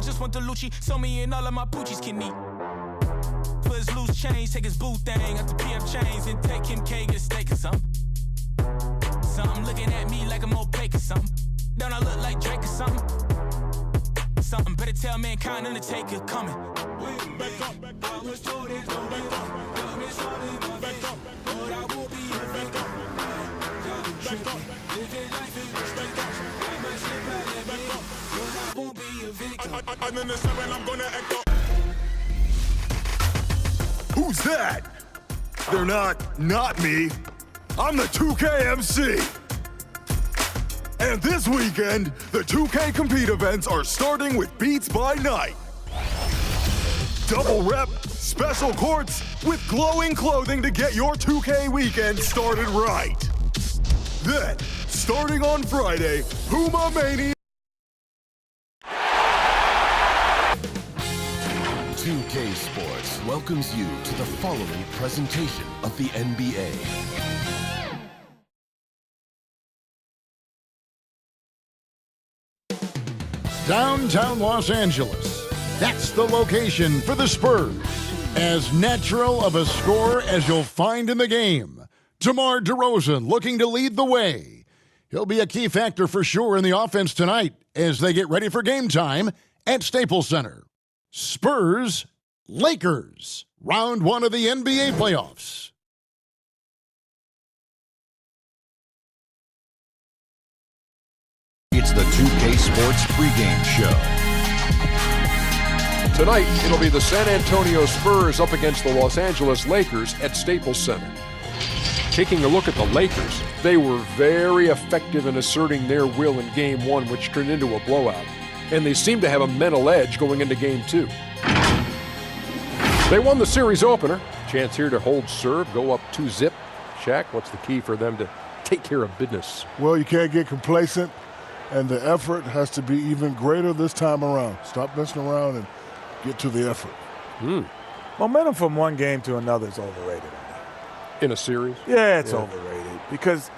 just want the Lucci. So me and all of my poochies can eat. For his loose change, take his boo thing out the PF chains and take him K, get a steak or something. Something looking at me like I'm opaque or something. Don't I look like Drake or something? Something better tell mankind Undertaker coming. Back up, I was told it, don't back up. Got me started, back up, but I won't be a back up. Back up, living life is back up. I might slip out and back up, but I won't be a victim. I'm in the 7, I'm gonna echo. Who's that? They're not me. I'm the 2K MC. And this weekend, the 2K Compete events are starting with Beats by Night. Double rep, special courts, with glowing clothing to get your 2K weekend started right. Then, starting on Friday, Puma Mania. 2K Sports welcomes you to the following presentation of the NBA. Downtown Los Angeles. That's the location for the Spurs. As natural of a scorer as you'll find in the game. DeMar DeRozan looking to lead the way. He'll be a key factor for sure in the offense tonight as they get ready for game time at Staples Center. Spurs, Lakers, round 1 of the NBA playoffs. It's the 2K Sports pregame show. Tonight, it'll be the San Antonio Spurs up against the Los Angeles Lakers at Staples Center. Taking a look at the Lakers, they were very effective in asserting their will in Game 1, which turned into a blowout. And they seem to have a mental edge going into Game 2. They won the series opener. Chance here to hold serve, go up 2-zip. Shaq, what's the key for them to take care of business? Well, you can't get complacent, and the effort has to be even greater this time around. Stop messing around and get to the effort. Momentum from one game to another is overrated. In a series? Yeah, it's overrated because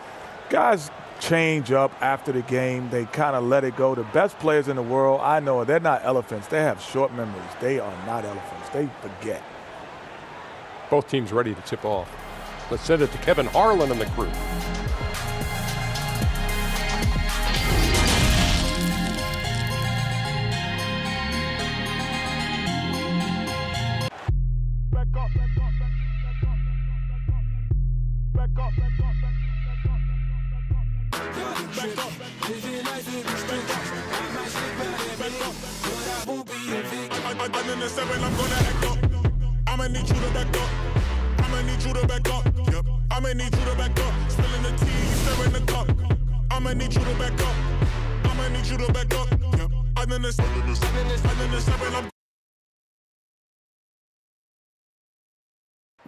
guys change up after the game. They kind of let it go. The best players in the world, I know, they're not elephants. They have short memories. They are not elephants. They forget. Both teams ready to tip off. Let's send it to Kevin Harlan and the crew. I'm in the 7, I'm gonna echo. I'ma need you to back up. I'ma need you to back up. Yep. I'ma need you to back up. Spilling the tea, stirring the cup. I'ma need you to back up. I'ma need you to back up. Yep. I'm in the 7, I'm.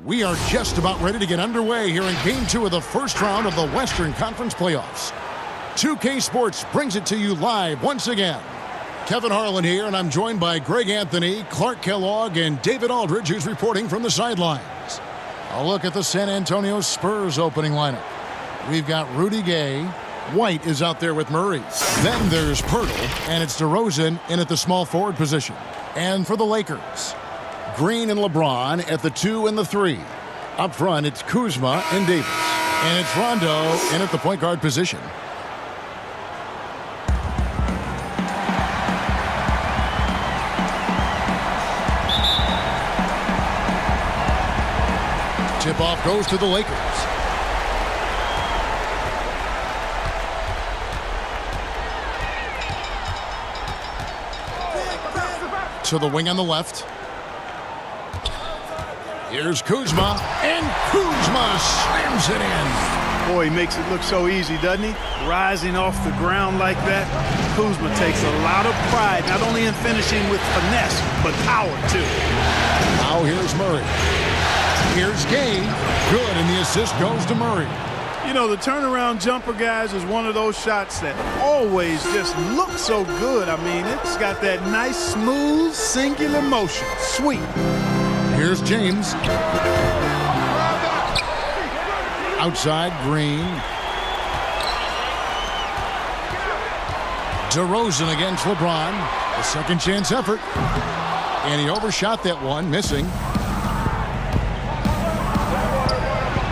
We are just about ready to get underway here in Game 2 of the first round of the Western Conference Playoffs. 2K Sports brings it to you live once again. Kevin Harlan here, and I'm joined by Greg Anthony, Clark Kellogg, and David Aldridge, who's reporting from the sidelines. A look at the San Antonio Spurs opening lineup. We've got Rudy Gay. White is out there with Murray. Then there's Pirtle, and it's DeRozan in at the small forward position. And for the Lakers, Green and LeBron at the 2 and the 3. Up front, it's Kuzma and Davis. And it's Rondo in at the point guard position. Tip-off goes to the Lakers. To the wing on the left. Here's Kuzma, and Kuzma slams it in. Boy, he makes it look so easy, doesn't he? Rising off the ground like that. Kuzma takes a lot of pride, not only in finishing with finesse, but power, too. Now here's Murray. Here's Gay. Good, and the assist goes to Murray. You know, the turnaround jumper, guys, is one of those shots that always just look so good. I mean, it's got that nice, smooth, singular motion. Sweet. Here's James. Outside, Green. DeRozan against LeBron. A second chance effort. And he overshot that one, missing.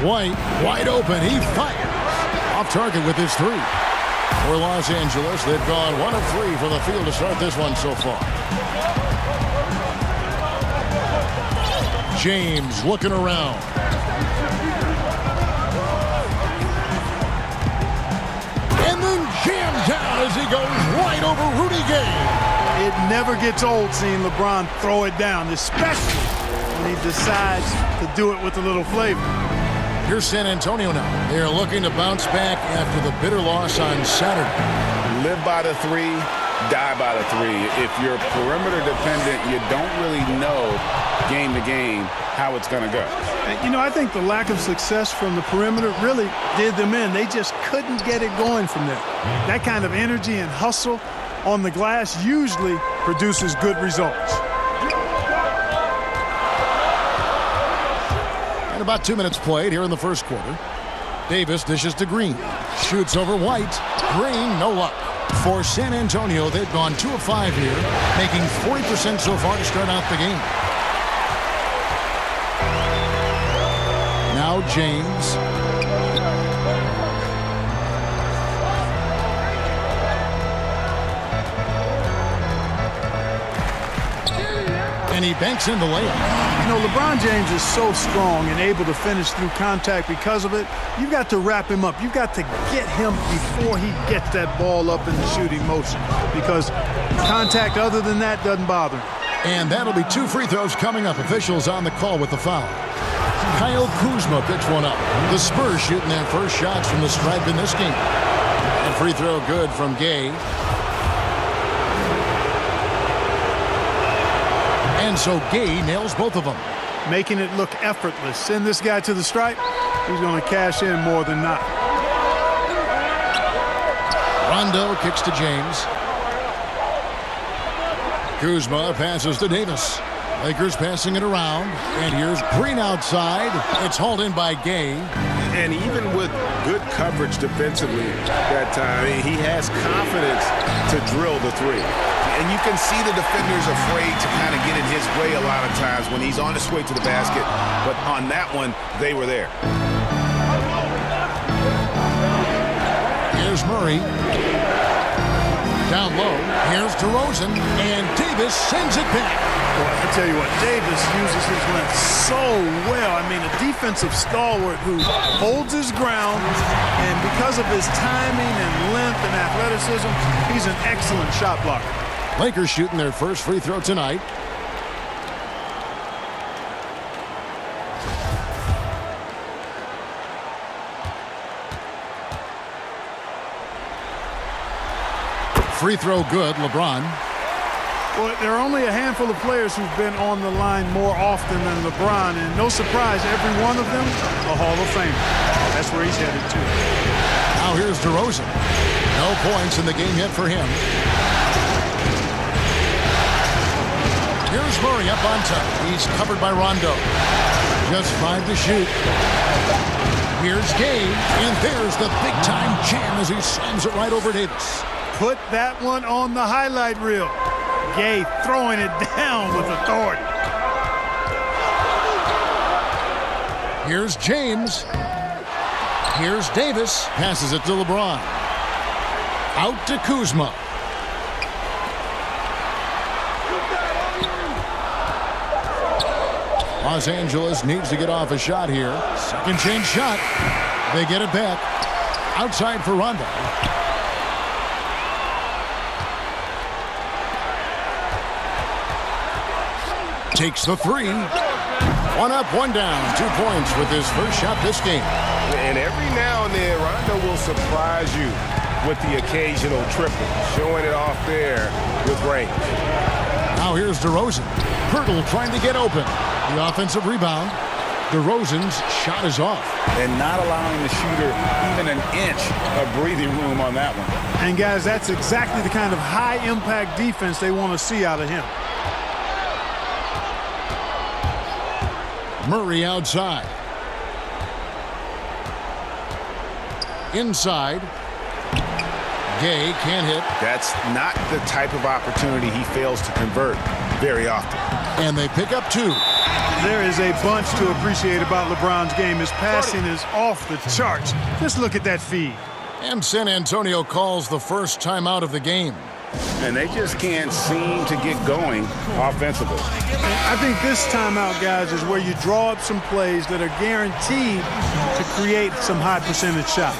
White, wide open. He fires. Off target with his three. For Los Angeles, they've gone 1 of 3 from the field to start this one so far. James looking around. And then jammed down as he goes right over Rudy Gay. It never gets old seeing LeBron throw it down, especially when he decides to do it with a little flavor. Here's San Antonio now. They're looking to bounce back after the bitter loss on Saturday. Live by the 3, die by the 3. If you're perimeter dependent, you don't really know game to game how it's going to go. You know, I think the lack of success from the perimeter really did them in. They just couldn't get it going from there. That kind of energy and hustle on the glass usually produces good results. And about 2 minutes played here in the first quarter. Davis dishes to Green. Shoots over White. Green, no luck. For San Antonio, they've gone 2 of 5 here, making 40% so far to start out the game. Now James. And he banks in the layup. You know, LeBron James is so strong and able to finish through contact because of it. You've got to wrap him up. You've got to get him before he gets that ball up in the shooting motion, because contact other than that doesn't bother him. And that'll be 2 free throws coming up. Officials on the call with the foul. Kyle Kuzma picks one up. The Spurs shooting their first shots from the stripe in this game. And free throw good from Gay. And so Gay nails both of them. Making it look effortless. Send this guy to the stripe. He's going to cash in more than not. Rondo kicks to James. Kuzma passes to Davis. Lakers passing it around. And here's Green outside. It's hauled in by Gay. And even with good coverage defensively that time, he has confidence to drill the 3. And you can see the defenders afraid to kind of get in his way a lot of times when he's on his way to the basket. But on that one, they were there. Here's Murray. Down low. Here's DeRozan. And Davis sends it back. Well, I tell you what, Davis uses his length so well. I mean, a defensive stalwart who holds his ground, and because of his timing and length and athleticism, he's an excellent shot blocker. Lakers shooting their first free throw tonight. Free throw good, LeBron. Well, there are only a handful of players who've been on the line more often than LeBron, and no surprise, every one of them a Hall of Famer. That's where he's headed to. Now here's DeRozan. No points in the game yet for him. Here's Murray up on top. He's covered by Rondo. Just 5 to shoot. Here's Gay, and there's the big-time jam as he slams it right over Davis. Put that one on the highlight reel. Gay throwing it down with authority. Here's James. Here's Davis. Passes it to LeBron. Out to Kuzma. Los Angeles needs to get off a shot here. Second chance shot. They get it back. Outside for Rondo. Takes the 3. 1 up, 1 down. 2 points with his first shot this game. And every now and then, Rondo will surprise you with the occasional triple, showing it off there with range. Now here's DeRozan. Hurdle trying to get open. The offensive rebound. DeRozan's shot is off. And not allowing the shooter even an inch of breathing room on that one. And guys, that's exactly the kind of high-impact defense they want to see out of him. Murray outside. Inside. Gay can't hit. That's not the type of opportunity he fails to convert very often. And they pick up 2. There is a bunch to appreciate about LeBron's game. His passing is off the charts. Just look at that feed. And San Antonio calls the first timeout of the game. And they just can't seem to get going offensively. I think this timeout, guys, is where you draw up some plays that are guaranteed to create some high percentage shots.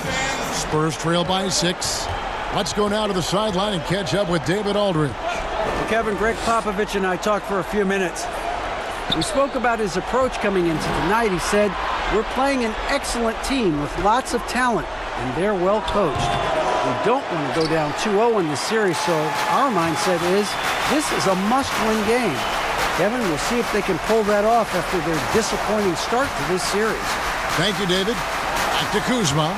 Spurs trail by 6. Let's go now to the sideline and catch up with David Aldridge. Well, Kevin, Greg Popovich and I talked for a few minutes. We spoke about his approach coming into tonight. He said, we're playing an excellent team with lots of talent, and they're well coached. We don't want to go down 2-0 in this series, so our mindset is this is a must-win game. Kevin, we'll see if they can pull that off after their disappointing start to this series. Thank you, David. Back to Kuzma.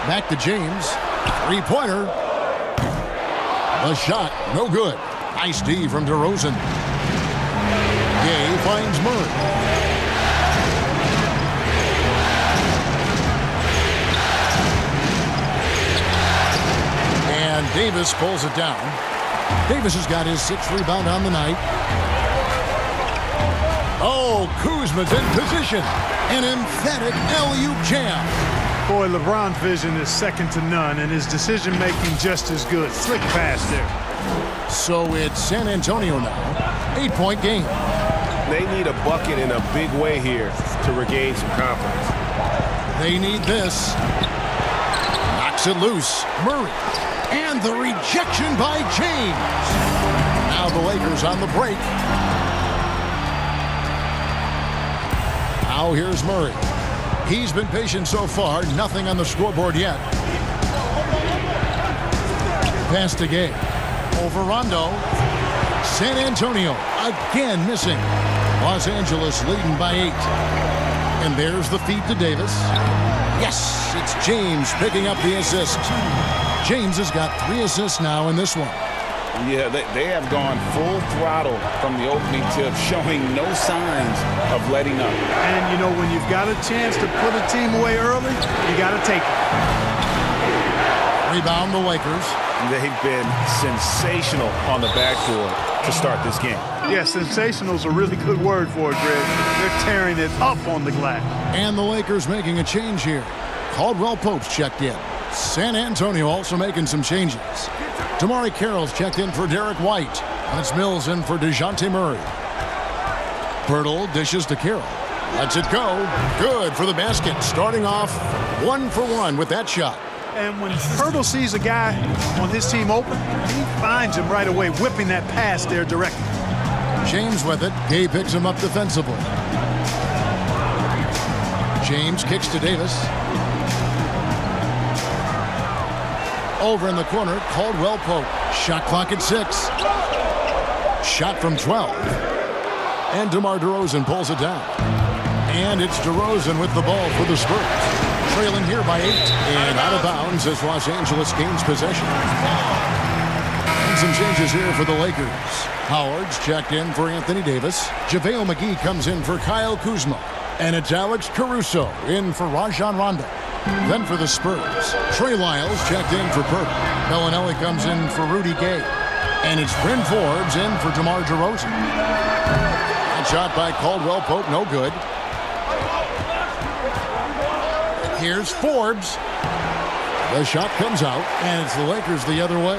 Back to James. 3-pointer. The shot, no good. Nice D from DeRozan. Gay finds Murray. And Davis pulls it down. Davis has got his 6th rebound on the night. Oh, Kuzma's in position. An emphatic alley-oop jam. Boy, LeBron's vision is second to none, and his decision-making just as good. Slick pass there. So it's San Antonio now. 8-point game. They need a bucket in a big way here to regain some confidence. They need this. Knocks it loose. Murray. And the rejection by James. Now the Lakers on the break. Now here's Murray. He's been patient so far. Nothing on the scoreboard yet. Pass to Gay. Over Rondo. San Antonio again missing. Los Angeles leading by 8. And there's the feed to Davis. Yes, it's James picking up the assist. James has got 3 assists now in this one. Yeah, they have gone full throttle from the opening tip, showing no signs of letting up. And, you know, when you've got a chance to put a team away early, you got to take it. Rebound the Lakers. They've been sensational on the backboard to start this game. Yeah, sensational is a really good word for it, Greg. They're tearing it up on the glass. And the Lakers making a change here. Caldwell Pope's checked in. San Antonio also making some changes. Damari Carroll's checked in for Derek White. And it's Mills in for DeJounte Murray. Pirtle dishes to Carroll. Lets it go. Good for the basket. Starting off 1 for 1 with that shot. And when Pirtle sees a guy on his team open, he finds him right away, whipping that pass there directly. James with it. Gay picks him up defensively. James kicks to Davis. Over in the corner, Caldwell Pope. Shot clock at 6. Shot from 12. And DeMar DeRozan pulls it down. And it's DeRozan with the ball for the Spurs. Trailing here by 8. And out of bounds as Los Angeles gains possession. And some changes here for the Lakers. Howard's checked in for Anthony Davis. JaVale McGee comes in for Kyle Kuzma. And it's Alex Caruso in for Rajon Rondo. Then for the Spurs, Trey Lyles checked in for Purtle. Bellinelli comes in for Rudy Gay. And it's Bryn Forbes in for DeMar DeRozan. That shot by Caldwell Pope, no good. Here's Forbes. The shot comes out, and it's the Lakers the other way.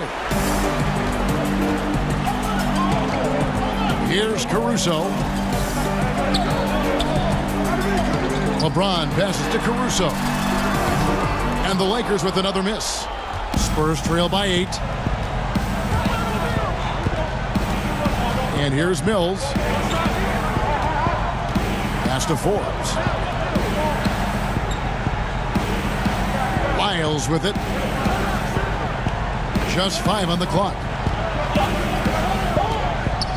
Here's Caruso. LeBron passes to Caruso. And the Lakers with another miss. Spurs trail by 8. And here's Mills. Pass to Forbes. Lyles with it. Just 5 on the clock.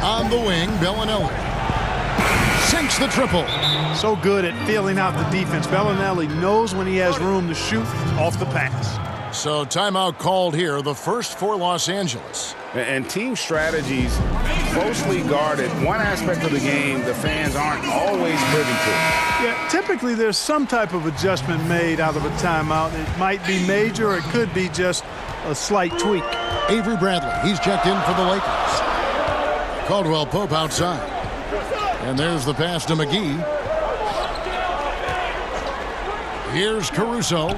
On the wing, Bellinelli. Sinks the triple. So good at feeling out the defense. Bellinelli knows when he has room to shoot off the pass. So timeout called here, the first for Los Angeles. And team strategies closely guarded. One aspect of the game the fans aren't always privy to. Yeah, typically there's some type of adjustment made out of a timeout. It might be major, or it could be just a slight tweak. Avery Bradley, he's checked in for the Lakers. Caldwell Pope outside. And there's the pass to McGee. Here's Caruso.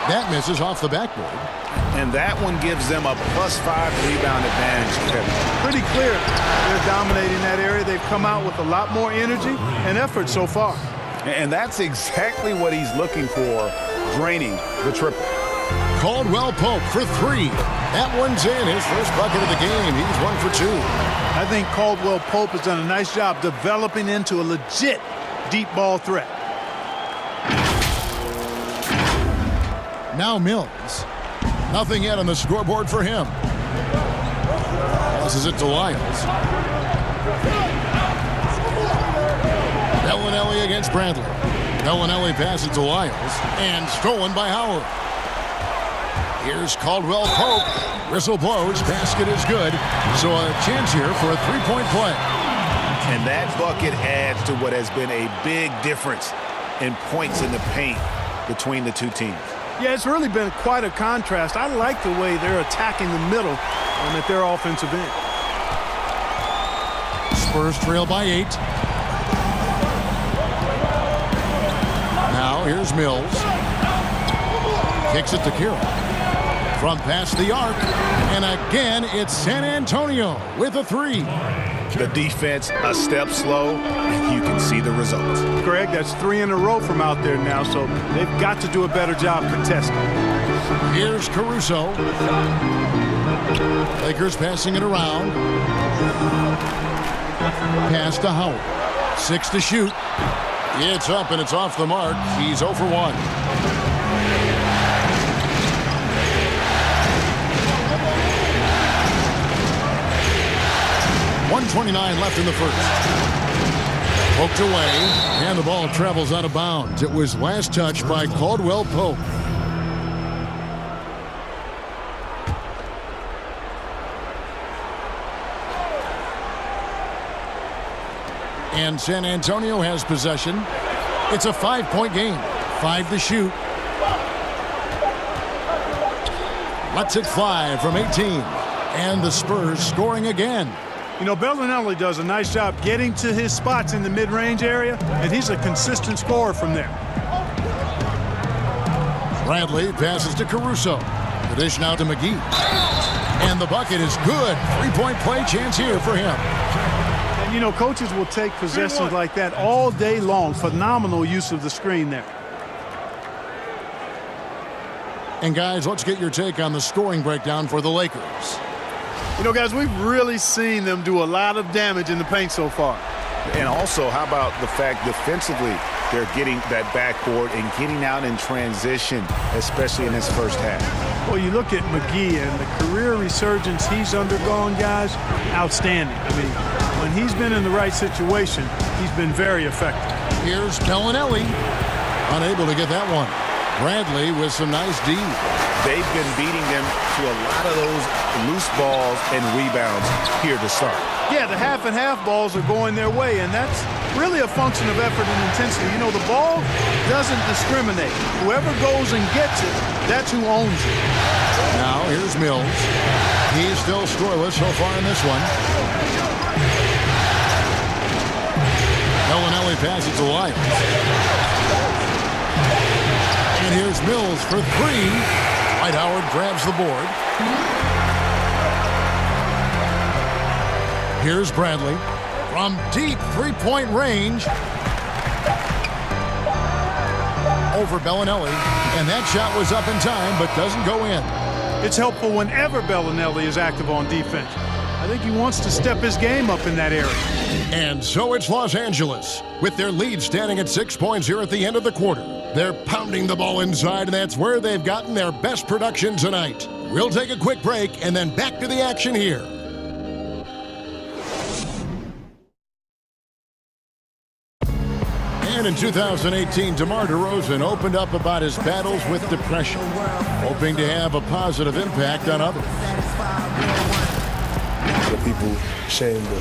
That misses off the backboard. And that one gives them a +5 rebound advantage, Kevin. Pretty clear they're dominating that area. They've come out with a lot more energy and effort so far. And that's exactly what he's looking for, draining the triple. Caldwell Pope for 3. That one's in, his first bucket of the game. He's 1 for 2. I think Caldwell Pope has done a nice job developing into a legit deep ball threat. Now Mills. Nothing yet on the scoreboard for him. Passes it to Lyles. Bellinelli against Bradley. Bellinelli passes to Lyles. And stolen by Howard. Here's Caldwell Pope. Whistle blows. Basket is good. So a chance here for a three-point play. And that bucket adds to what has been a big difference in points in the paint between the two teams. Yeah, it's really been quite a contrast. I like the way they're attacking the middle and at their offensive end. Spurs trail by 8. Now here's Mills. Kicks it to Kira. From past the arc. And again, it's San Antonio with a 3. The defense a step slow, and you can see the results. Greg, that's 3 in a row from out there now, so they've got to do a better job contesting. Here's Caruso. Lakers passing it around. Pass to Howard. 6 to shoot. It's up and it's off the mark. He's 0 for 1. .129 left in the first. Poked away, and the ball travels out of bounds. It was last touched by Caldwell Pope. And San Antonio has possession. It's a 5-point game. 5 to shoot. Lets it fly from 18. And the Spurs scoring again. You know, Bellinelli does a nice job getting to his spots in the mid-range area, and he's a consistent scorer from there. Bradley passes to Caruso. The dish now to McGee. And the bucket is good. 3-point play chance here for him. And, you know, coaches will take possessions like that all day long. Phenomenal use of the screen there. And, guys, let's get your take on the scoring breakdown for the Lakers. You know, guys, we've really seen them do a lot of damage in the paint so far. And also, how about the fact defensively they're getting that backboard and getting out in transition, especially in this first half. Well, you look at McGee and the career resurgence he's undergone, guys, outstanding. I mean, when he's been in the right situation, he's been very effective. Here's Bellinelli. Unable to get that one. Bradley with some nice D. They've been beating them to a lot of those loose balls and rebounds here to start. Yeah, the half and half balls are going their way, and that's really a function of effort and intensity. You know, the ball doesn't discriminate. Whoever goes and gets it, that's who owns it. Now here's Mills. He's still scoreless so far in this one. Bellinelli passes to Lyles. And here's Mills for 3. Dwight Howard grabs the board. Here's Bradley from deep three-point range. Over Bellinelli, and that shot was up in time but doesn't go in. It's helpful whenever Bellinelli is active on defense. I think he wants to step his game up in that area. And so it's Los Angeles, with their lead standing at 6 points here at the end of the quarter. They're pounding the ball inside, and that's where they've gotten their best production tonight. We'll take a quick break and then back to the action here. And in 2018, DeMar DeRozan opened up about his battles with depression, hoping to have a positive impact on others. lot of people ashamed to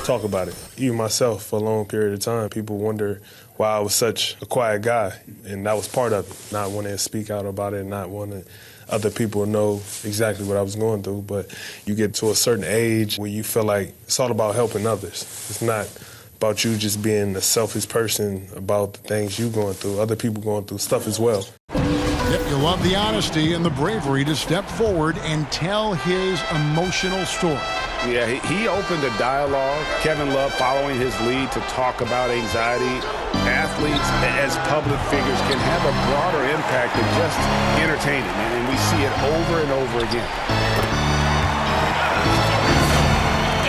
talk about it. Even myself, for a long period of time, people wonder why I was such a quiet guy, and that was part of it, not wanting to speak out about it, not wanting other people to know exactly what I was going through. But you get to a certain age where you feel like it's all about helping others. It's not about you just being a selfish person about the things you're going through. Other people going through stuff as well. Yep, you love the honesty and the bravery to step forward and tell his emotional story. Yeah, he opened a dialogue. Kevin Love following his lead to talk about anxiety. Athletes as public figures can have a broader impact than just entertaining, and we see it over and over again.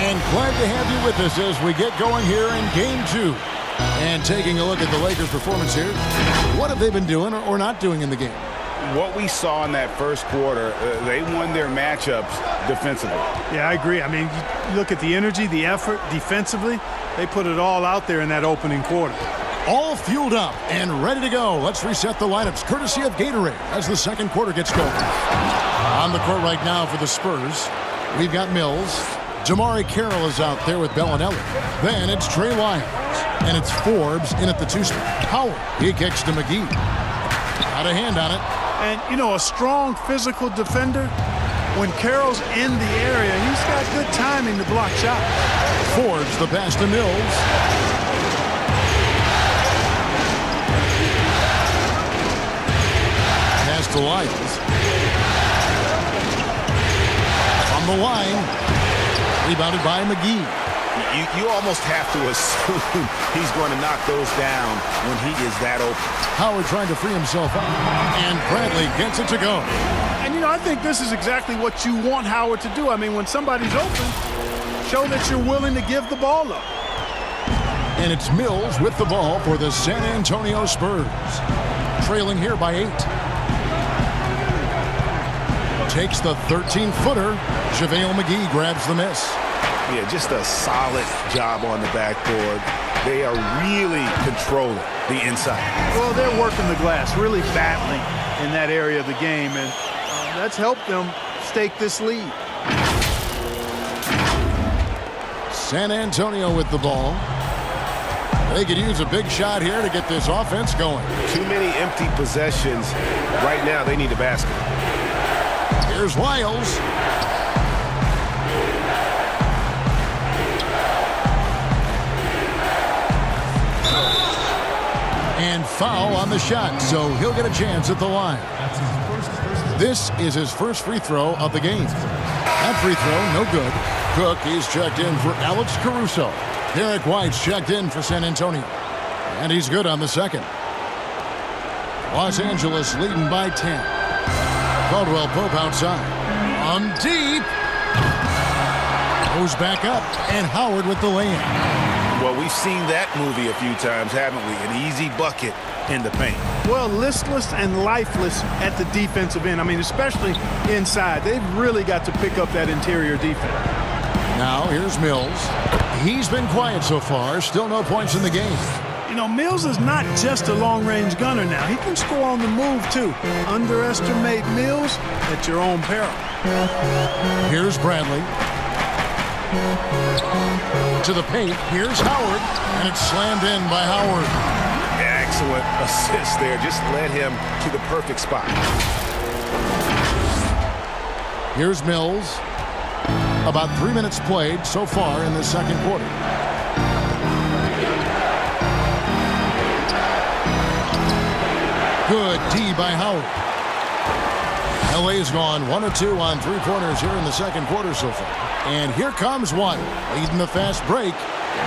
And glad to have you with us as we get going here in Game 2. And taking a look at the Lakers' performance here, what have they been doing or not doing in the game? What we saw in that first quarter, they won their matchups defensively. Yeah, I agree. I mean, you look at the energy, the effort defensively, they put it all out there in that opening quarter. All fueled up and ready to go. Let's reset the lineups, courtesy of Gatorade, as the second quarter gets going. On the court right now for the Spurs, we've got Mills. Jamari Carroll is out there with Bellinelli. Then it's Trey Lyles. And it's Forbes in at the 2-spot. Howard, he kicks to McGee. Got a hand on it. And, you know, a strong physical defender, when Carroll's in the area, he's got good timing to block shots. Forbes, the pass to Mills. Pass to Lyles. On the line, rebounded by McGee. You almost have to assume he's going to knock those down when he is that open. Howard trying to free himself up, and Bradley gets it to go. And, you know, I think this is exactly what you want Howard to do. I mean, when somebody's open, show that you're willing to give the ball up. And it's Mills with the ball for the San Antonio Spurs. Trailing here by 8. Takes the 13-footer. JaVale McGee grabs the miss. Yeah, just a solid job on the backboard. They are really controlling the inside. Well, they're working the glass, really battling in that area of the game, and that's helped them stake this lead. San Antonio with the ball. They could use a big shot here to get this offense going. Too many empty possessions. Right now, they need a basket. Here's Lyles. And foul on the shot, so he'll get a chance at the line. This is his first free throw of the game. That free throw, no good. Cook, he's checked in for Alex Caruso. Derek White's checked in for San Antonio. And he's good on the second. Los Angeles leading by 10. Caldwell Pope outside. On deep. Goes back up, and Howard with the lay-in. Well, we've seen that movie a few times, haven't we? An easy bucket in the paint. Well, listless and lifeless at the defensive end. I mean, especially inside. They've really got to pick up that interior defense. Now, here's Mills. He's been quiet so far. Still no points in the game. You know, Mills is not just a long-range gunner now. He can score on the move, too. Underestimate Mills at your own peril. Here's Bradley. To the paint. Here's Howard. And it's slammed in by Howard. Excellent assist there. Just led him to the perfect spot. Here's Mills. About 3 minutes played so far in the second quarter. Good D by Howard. L.A.'s gone 1 of 2 on three-pointers here in the second quarter so far. And here comes one, leading the fast break.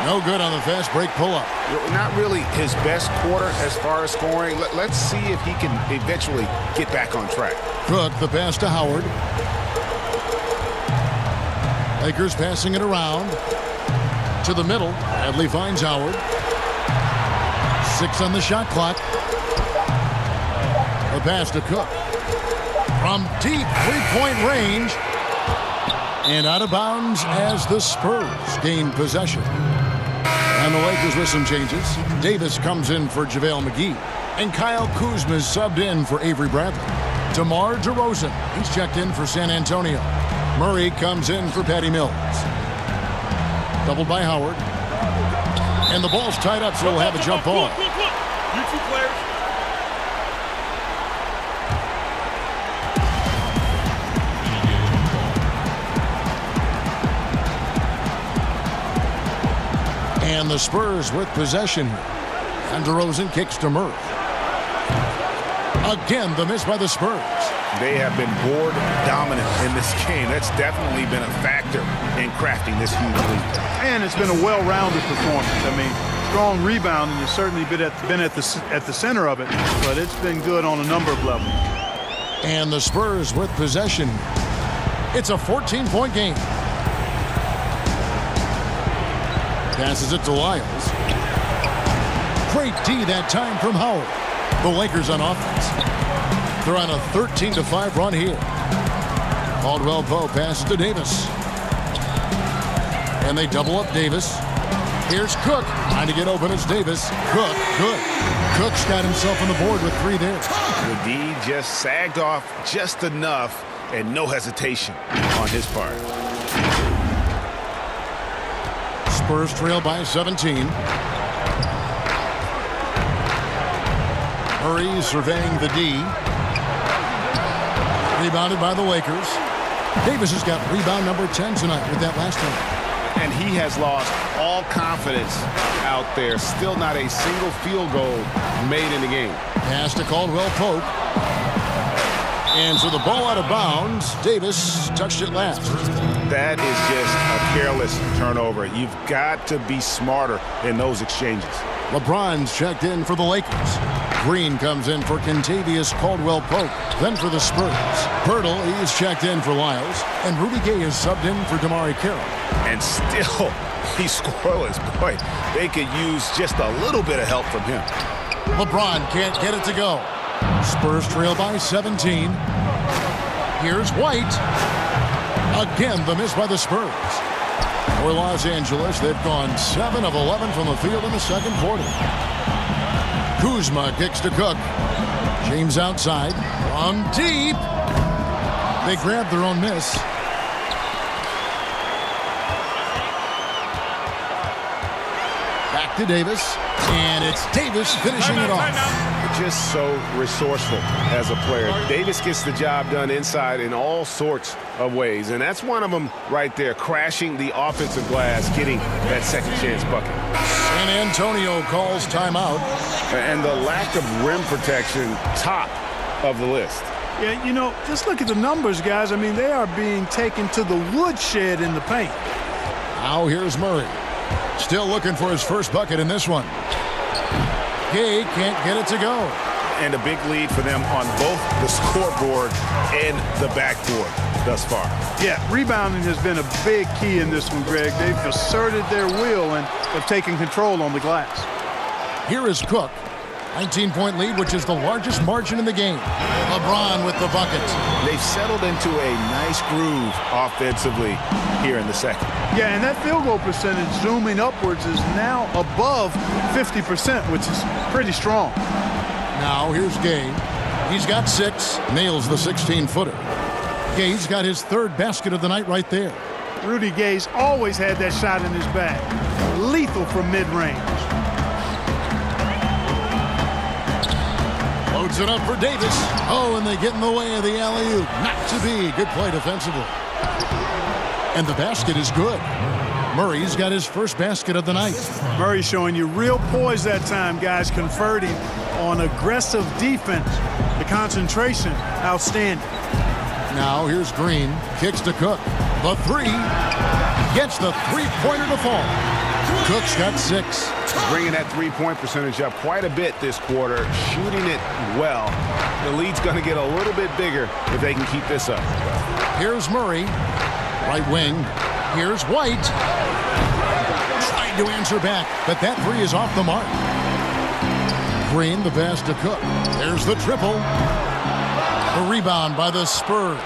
No good on the fast break pull-up. Not really his best quarter as far as scoring. Let's see if he can eventually get back on track. Cook, the pass to Howard. Lakers passing it around to the middle. Bradley finds Howard. 6 on the shot clock. The pass to Cook. From deep three-point range. And out of bounds as the Spurs gain possession. And the Lakers with some changes. Davis comes in for JaVale McGee. And Kyle Kuzma's subbed in for Avery Bradley. DeMar DeRozan, he's checked in for San Antonio. Murray comes in for Patty Mills. Doubled by Howard. And the ball's tied up, so he'll have a jump ball. You two players. And the Spurs with possession. And DeRozan kicks to Murph. Again, the miss by the Spurs. They have been board dominant in this game. That's definitely been a factor in crafting this huge lead. And it's been a well-rounded performance. I mean, strong rebounding has certainly been at the center of it, but it's been good on a number of levels. And the Spurs with possession. It's a 14-point game. Passes it to Lyles. Great D that time from Howard. The Lakers on offense. They're on a 13-5 run here. Caldwell Pope passes to Davis. And they double up Davis. Here's Cook. Trying to get open. It's Davis. Cook, good. Cook's got himself on the board with 3 there. The D just sagged off just enough and no hesitation on his part. Spurs trail by 17. Murray surveying the D. Rebounded by the Lakers. Davis has got rebound number 10 tonight with that last one. And he has lost all confidence out there. Still not a single field goal made in the game. Pass to Caldwell Pope. And so the ball out of bounds. Davis touched it last. That is just a careless turnover. You've got to be smarter in those exchanges. LeBron's checked in for the Lakers. Green comes in for Kentavious Caldwell-Pope. Then for the Spurs. Pirtle, he's checked in for Lyles. And Rudy Gay is subbed in for Damari Carroll. And still, he's scoreless. Boy, they could use just a little bit of help from him. LeBron can't get it to go. Spurs trail by 17. Here's White. Again, the miss by the Spurs. For Los Angeles, they've gone 7 of 11 from the field in the second quarter. Kuzma kicks to Cook. James outside. From deep. They grab their own miss. Back to Davis. And it's Davis finishing it off. Just so resourceful as a player. Davis gets the job done inside in all sorts of ways. And that's one of them right there, crashing the offensive glass, getting that second chance bucket. San Antonio calls timeout. And the lack of rim protection, top of the list. Yeah, you know, just look at the numbers, guys. I mean, they are being taken to the woodshed in the paint. Now here's Murray. Still looking for his first bucket in this one. Gay can't get it to go. And a big lead for them on both the scoreboard and the backboard thus far. Yeah, rebounding has been a big key in this one, Greg. They've asserted their will and have taken control on the glass. Here is Cook. 19-point lead, which is the largest margin in the game. LeBron with the bucket. They've settled into a nice groove offensively here in the second. Yeah, and that field goal percentage zooming upwards is now above 50%, which is pretty strong. Now here's Gay. He's got 6, nails the 16-footer. Gay's got his 3rd basket of the night right there. Rudy Gay's always had that shot in his bag. Lethal from mid-range. Loads it up for Davis. Oh, and they get in the way of the alley-oop. Not to be. Good play defensively. And the basket is good. Murray's got his first basket of the night. Murray showing you real poise that time, guys, converting on aggressive defense. The concentration, outstanding. Now here's Green. Kicks to Cook. The 3. Gets the three-pointer to fall. Cook's got 6. Bringing that three-point percentage up quite a bit this quarter, shooting it well. The lead's going to get a little bit bigger if they can keep this up. Here's Murray, right wing. Here's White. Trying to answer back, but that 3 is off the mark. Green, the pass to Cook. There's the triple. The rebound by the Spurs.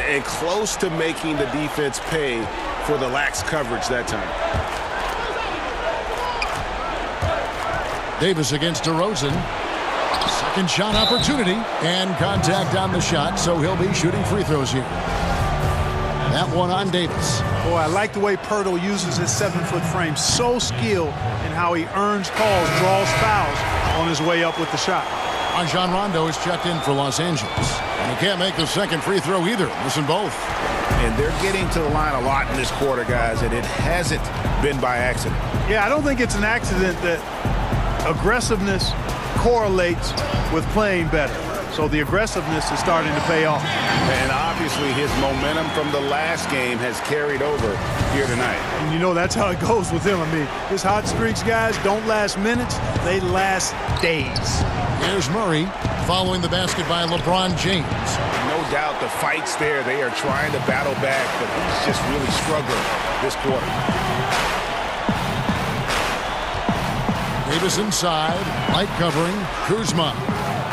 And close to making the defense pay for the lax coverage that time. Davis against DeRozan. Second shot opportunity. And contact on the shot, so he'll be shooting free throws here. That one on Davis. Boy, I like the way Pirtle uses his 7-foot frame. So skilled in how he earns calls, draws fouls on his way up with the shot. Rajon Rondo is checked in for Los Angeles. And he can't make the second free throw either. Missing both. And they're getting to the line a lot in this quarter, guys, and it hasn't been by accident. Yeah, I don't think it's an accident that aggressiveness correlates with playing better. So the aggressiveness is starting to pay off. And obviously his momentum from the last game has carried over here tonight. And you know that's how it goes with him. I mean, his hot streaks, guys, don't last minutes. They last days. Here's Murray following the basket by LeBron James. No doubt the fight's there. They are trying to battle back, but he's just really struggling this quarter. Davis inside, light covering, Kuzma.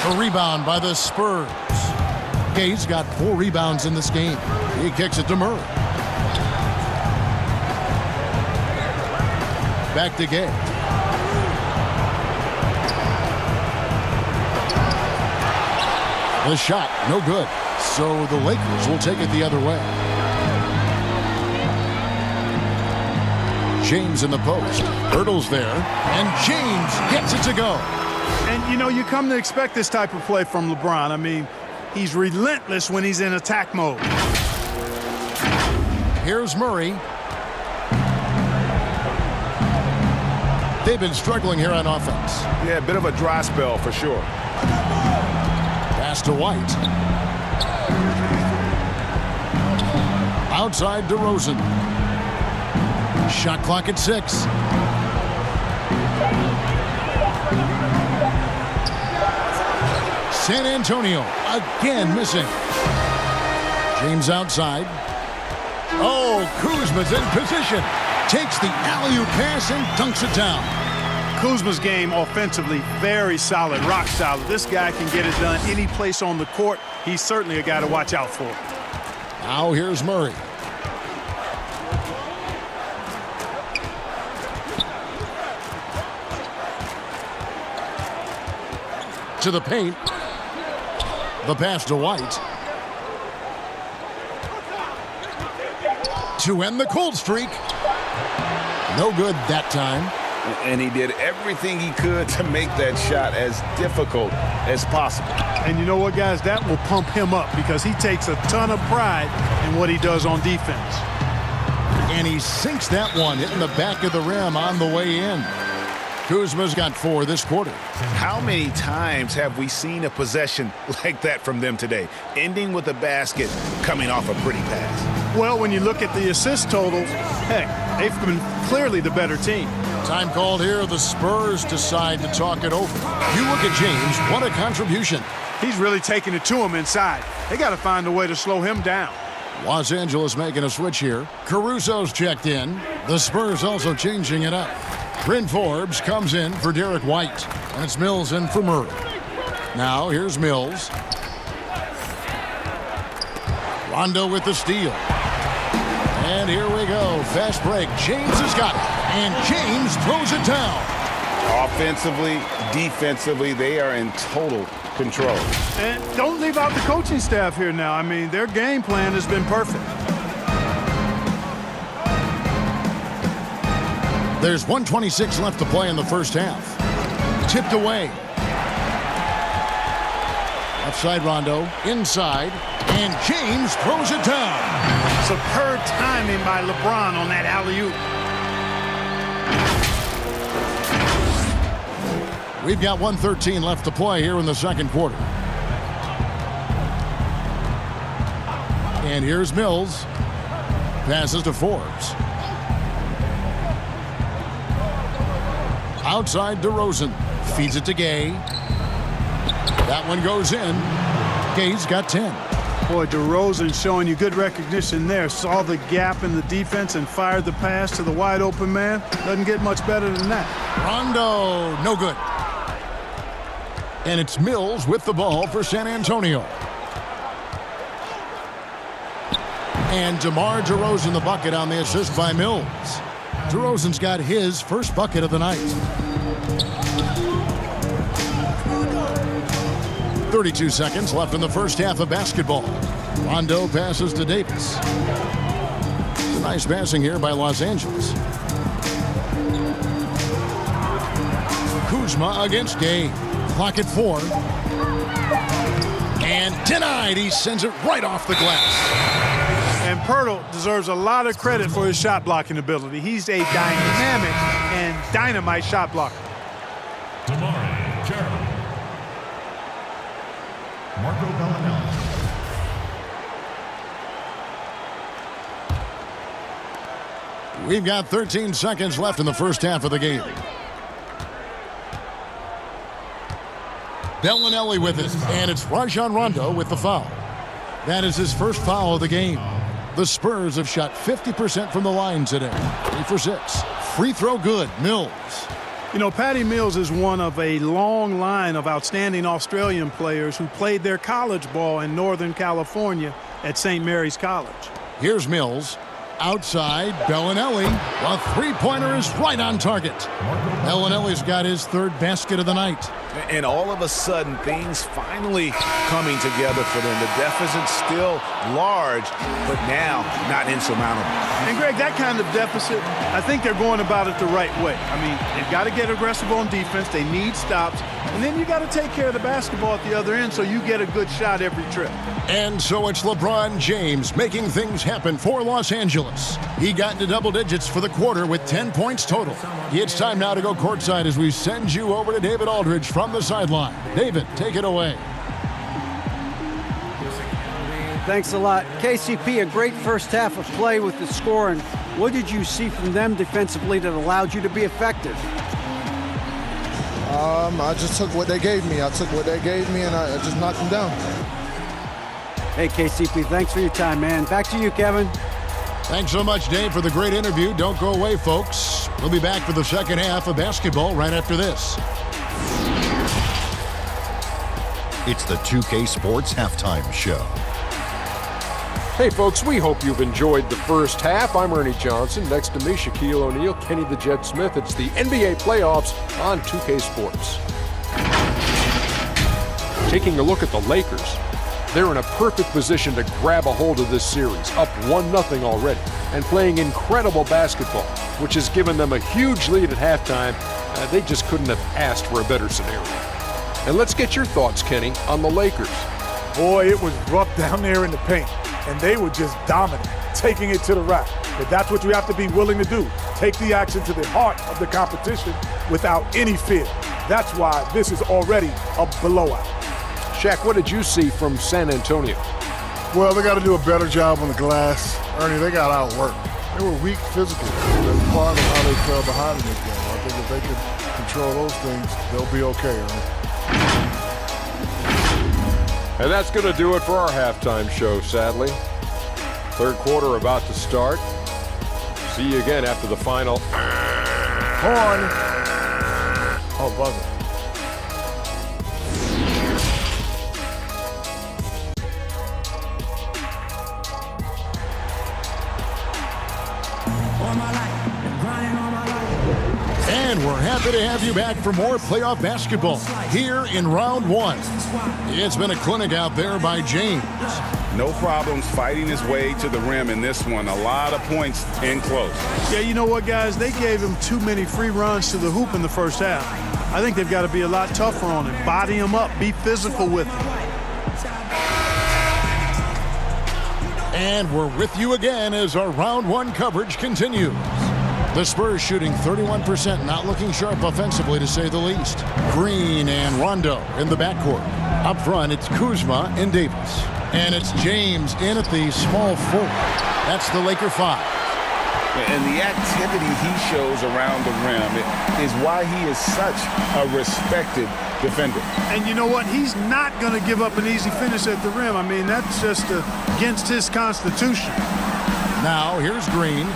A rebound by the Spurs. Gay's got 4 rebounds in this game. He kicks it to Murray. Back to Gay. The shot, no good. So the Lakers will take it the other way. James in the post. Hurdles there. And James gets it to go. And, you know, you come to expect this type of play from LeBron. I mean, he's relentless when he's in attack mode. Here's Murray. They've been struggling here on offense. Yeah, a bit of a dry spell for sure. Pass to White. Outside DeRozan. Shot clock at 6. San Antonio again missing. James outside. Oh, Kuzma's in position. Takes the alley-oop pass and dunks it down. Kuzma's game offensively very solid, rock solid. This guy can get it done any place on the court. He's certainly a guy to watch out for. Now here's Murray. To the paint. The pass to White. To end the cold streak. No good that time. And he did everything he could to make that shot as difficult as possible. And you know what, guys? That will pump him up because he takes a ton of pride in what he does on defense. And he sinks that one, hitting the back of the rim on the way in. Kuzma's got 4 this quarter. How many times have we seen a possession like that from them today, ending with a basket coming off a pretty pass? Well, when you look at the assist totals, heck, they've been clearly the better team. Time called here. The Spurs decide to talk it over. You look at James. What a contribution. He's really taking it to him inside. They got to find a way to slow him down. Los Angeles making a switch here. Caruso's checked in. The Spurs also changing it up. Bryn Forbes comes in for Derek White. And it's Mills in for Murray. Now here's Mills. Rondo with the steal. And here we go. Fast break. James has got it. And James throws it down. Offensively, defensively, they are in total control. And don't leave out the coaching staff here now. I mean, their game plan has been perfect. There's 1:26 left to play in the first half. Tipped away. Left side Rondo. Inside. And James throws it down. Superb timing by LeBron on that alley-oop. We've got 1:13 left to play here in the second quarter. And here's Mills. Passes to Forbes. Outside DeRozan. Feeds it to Gay. That one goes in. Gay's got 10. Boy, DeRozan showing you good recognition there. Saw the gap in the defense and fired the pass to the wide open man. Doesn't get much better than that. Rondo, no good. And it's Mills with the ball for San Antonio. And DeMar DeRozan the bucket on the assist by Mills. DeRozan's got his first bucket of the night. 32 seconds left in the first half of basketball. Rondo passes to Davis. Nice passing here by Los Angeles. Kuzma against Gay. Clock at 4. And denied. He sends it right off the glass. And Pirtle deserves a lot of credit for his shot blocking ability. He's a dynamic and dynamite shot blocker. Marco Bellinelli. We've got 13 seconds left in the first half of the game. Bellinelli with it, and it's Rajon Rondo with the foul. That is his first foul of the game. The Spurs have shot 50% from the line today. 3 for 6. Free throw good. Mills. You know, Patty Mills is one of a long line of outstanding Australian players who played their college ball in Northern California at St. Mary's College. Here's Mills. Outside, Bellinelli. A three-pointer is right on target. Bellinelli's got his third basket of the night. And all of a sudden, things finally coming together for them. The deficit's still large, but now not insurmountable. And, Greg, that kind of deficit, I think they're going about it the right way. I mean, they've got to get aggressive on defense. They need stops. And then you got to take care of the basketball at the other end so you get a good shot every trip. And so it's LeBron James making things happen for Los Angeles. He got into double digits for the quarter with 10 points total. It's time now to go courtside as we send you over to David Aldridge from the sideline. David, take it away. Thanks a lot. KCP, a great first half of play with the score. And what did you see from them defensively that allowed you to be effective? I just took what they gave me. I took what they gave me, and I just knocked them down. Hey, KCP, thanks for your time, man. Back to you, Kevin. Thanks so much, Dave, for the great interview. Don't go away, folks. We'll be back for the second half of basketball right after this. It's the 2K Sports Halftime Show. Hey, folks, we hope you've enjoyed the first half. I'm Ernie Johnson. Next to me, Shaquille O'Neal, Kenny the Jet Smith. It's the NBA playoffs on 2K Sports. Taking a look at the Lakers, they're in a perfect position to grab a hold of this series, up 1-0 already, and playing incredible basketball, which has given them a huge lead at halftime. They just couldn't have asked for a better scenario. And let's get your thoughts, Kenny, on the Lakers. Boy, it was rough down there in the paint, and they were just dominant, taking it to the rack. But that's what you have to be willing to do. Take the action to the heart of the competition without any fear. That's why this is already a blowout. Shaq, what did you see from San Antonio? Well, they got to do a better job on the glass. Ernie, they got outworked. They were weak physically. That's part of how they fell behind in this game. I think if they can control those things, they'll be okay, Ernie. And that's going to do it for our halftime show, sadly. Third quarter about to start. See you again after the final. Horn. Oh, buzzer. And we're happy to have you back for more playoff basketball here in round one. It's been a clinic out there by James. No problems fighting his way to the rim in this one. A lot of points in close. Yeah, you know what, guys? They gave him too many free runs to the hoop in the first half. I think they've got to be a lot tougher on him. Body him up. Be physical with him. And we're with you again as our round one coverage continues. The Spurs shooting 31%, not looking sharp offensively to say the least. Green and Rondo in the backcourt. Up front, it's Kuzma and Davis. And it's James in at the small forward. That's the Laker 5. And the activity he shows around the rim is why he is such a respected defender. And you know what? He's not going to give up an easy finish at the rim. I mean, that's just against his constitution. Now, here's Green.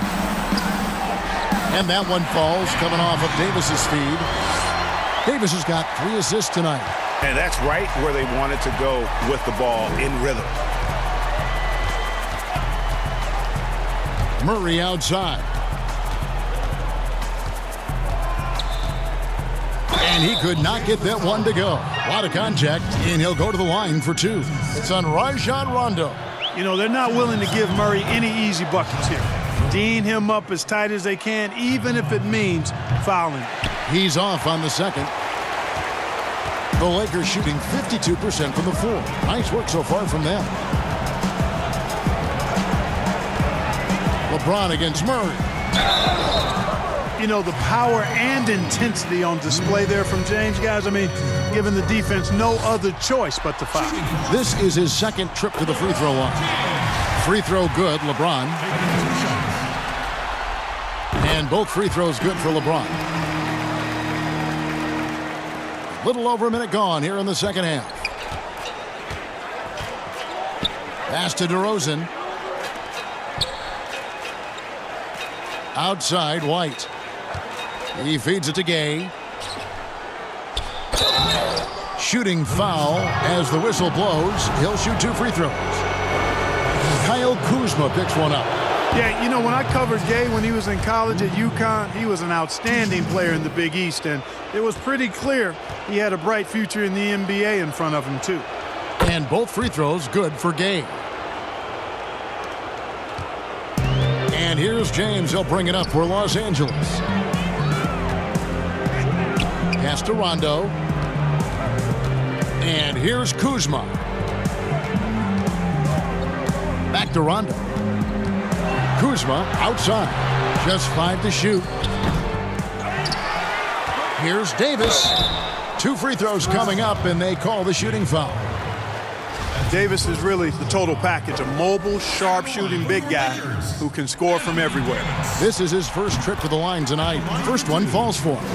And that one falls, coming off of Davis's feed. Davis has got 3 assists tonight. And that's right where they wanted to go with the ball, in rhythm. Murray outside. And he could not get that one to go. A lot of contact, and he'll go to the line for 2. It's on Rajon Rondo. You know, they're not willing to give Murray any easy buckets here. D'ing him up as tight as they can, even if it means fouling. He's off on the second. The Lakers shooting 52% from the floor. Nice work so far from them. LeBron against Murray. You know, the power and intensity on display there from James, guys. I mean, giving the defense no other choice but to foul. This is his second trip to the free throw line. Free throw good, LeBron. And both free throws good for LeBron. Little over a minute gone here in the second half. Pass to DeRozan. Outside, White. He feeds it to Gay. Shooting foul as the whistle blows. He'll shoot 2 free throws. Kyle Kuzma picks one up. Yeah, you know, when I covered Gay when he was in college at UConn, he was an outstanding player in the Big East, and it was pretty clear he had a bright future in the NBA in front of him, too. And both free throws good for Gay. And here's James. He'll bring it up for Los Angeles. Pass to Rondo. And here's Kuzma. Back to Rondo. Kuzma outside. Just 5 to shoot. Here's Davis. 2 free throws coming up, and they call the shooting foul. Davis is really the total package. A mobile, sharp-shooting big guy who can score from everywhere. This is his first trip to the line tonight. First one falls for him.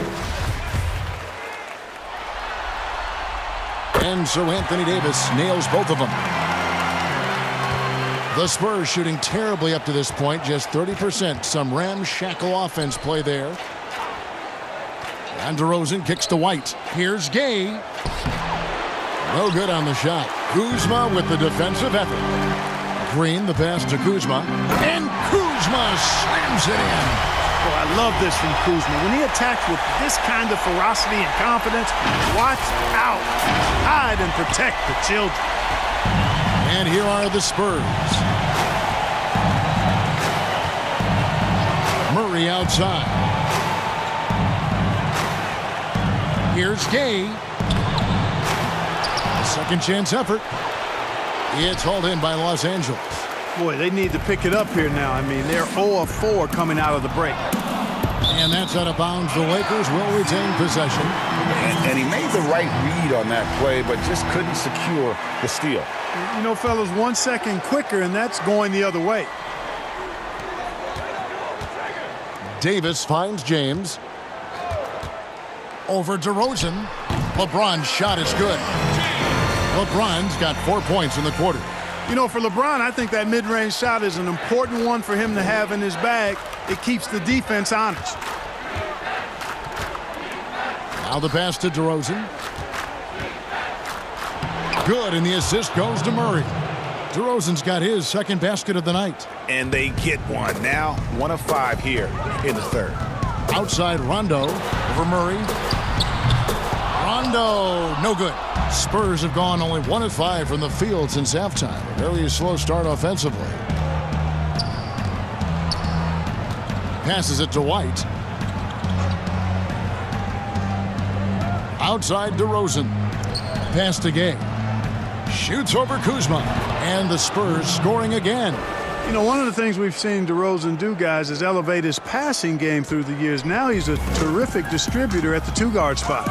And so Anthony Davis nails both of them. The Spurs shooting terribly up to this point, just 30%. Some ramshackle offense play there. And DeRozan kicks to White. Here's Gay. No good on the shot. Kuzma with the defensive effort. Green, the pass to Kuzma. And Kuzma slams it in. Oh, I love this from Kuzma. When he attacks with this kind of ferocity and confidence, watch out. Hide and protect the children. And here are the Spurs. Murray outside. Here's Gay. Second chance effort. It's hauled in by Los Angeles. Boy, they need to pick it up here now. I mean, they're 0 of 4 coming out of the break. And that's out of bounds. The Lakers will retain possession. And he made the right read on that play, but just couldn't secure the steal. You know, fellas, 1 second quicker, and that's going the other way. Davis finds James. Over DeRozan. LeBron's shot is good. LeBron's got 4 points in the quarter. You know, for LeBron, I think that mid-range shot is an important one for him to have in his bag. It keeps the defense honest. Now the pass to DeRozan. Good, and the assist goes to Murray. DeRozan's got his second basket of the night. And they get one. Now 1 of 5 here in the third. Outside Rondo over Murray. Rondo, no good. Spurs have gone only 1 of 5 from the field since halftime. A very slow start offensively. Passes it to White. Outside DeRozan. Pass to Gay. Shoots over Kuzma. And the Spurs scoring again. You know, one of the things we've seen DeRozan do, guys, is elevate his passing game through the years. Now he's a terrific distributor at the 2-guard spot.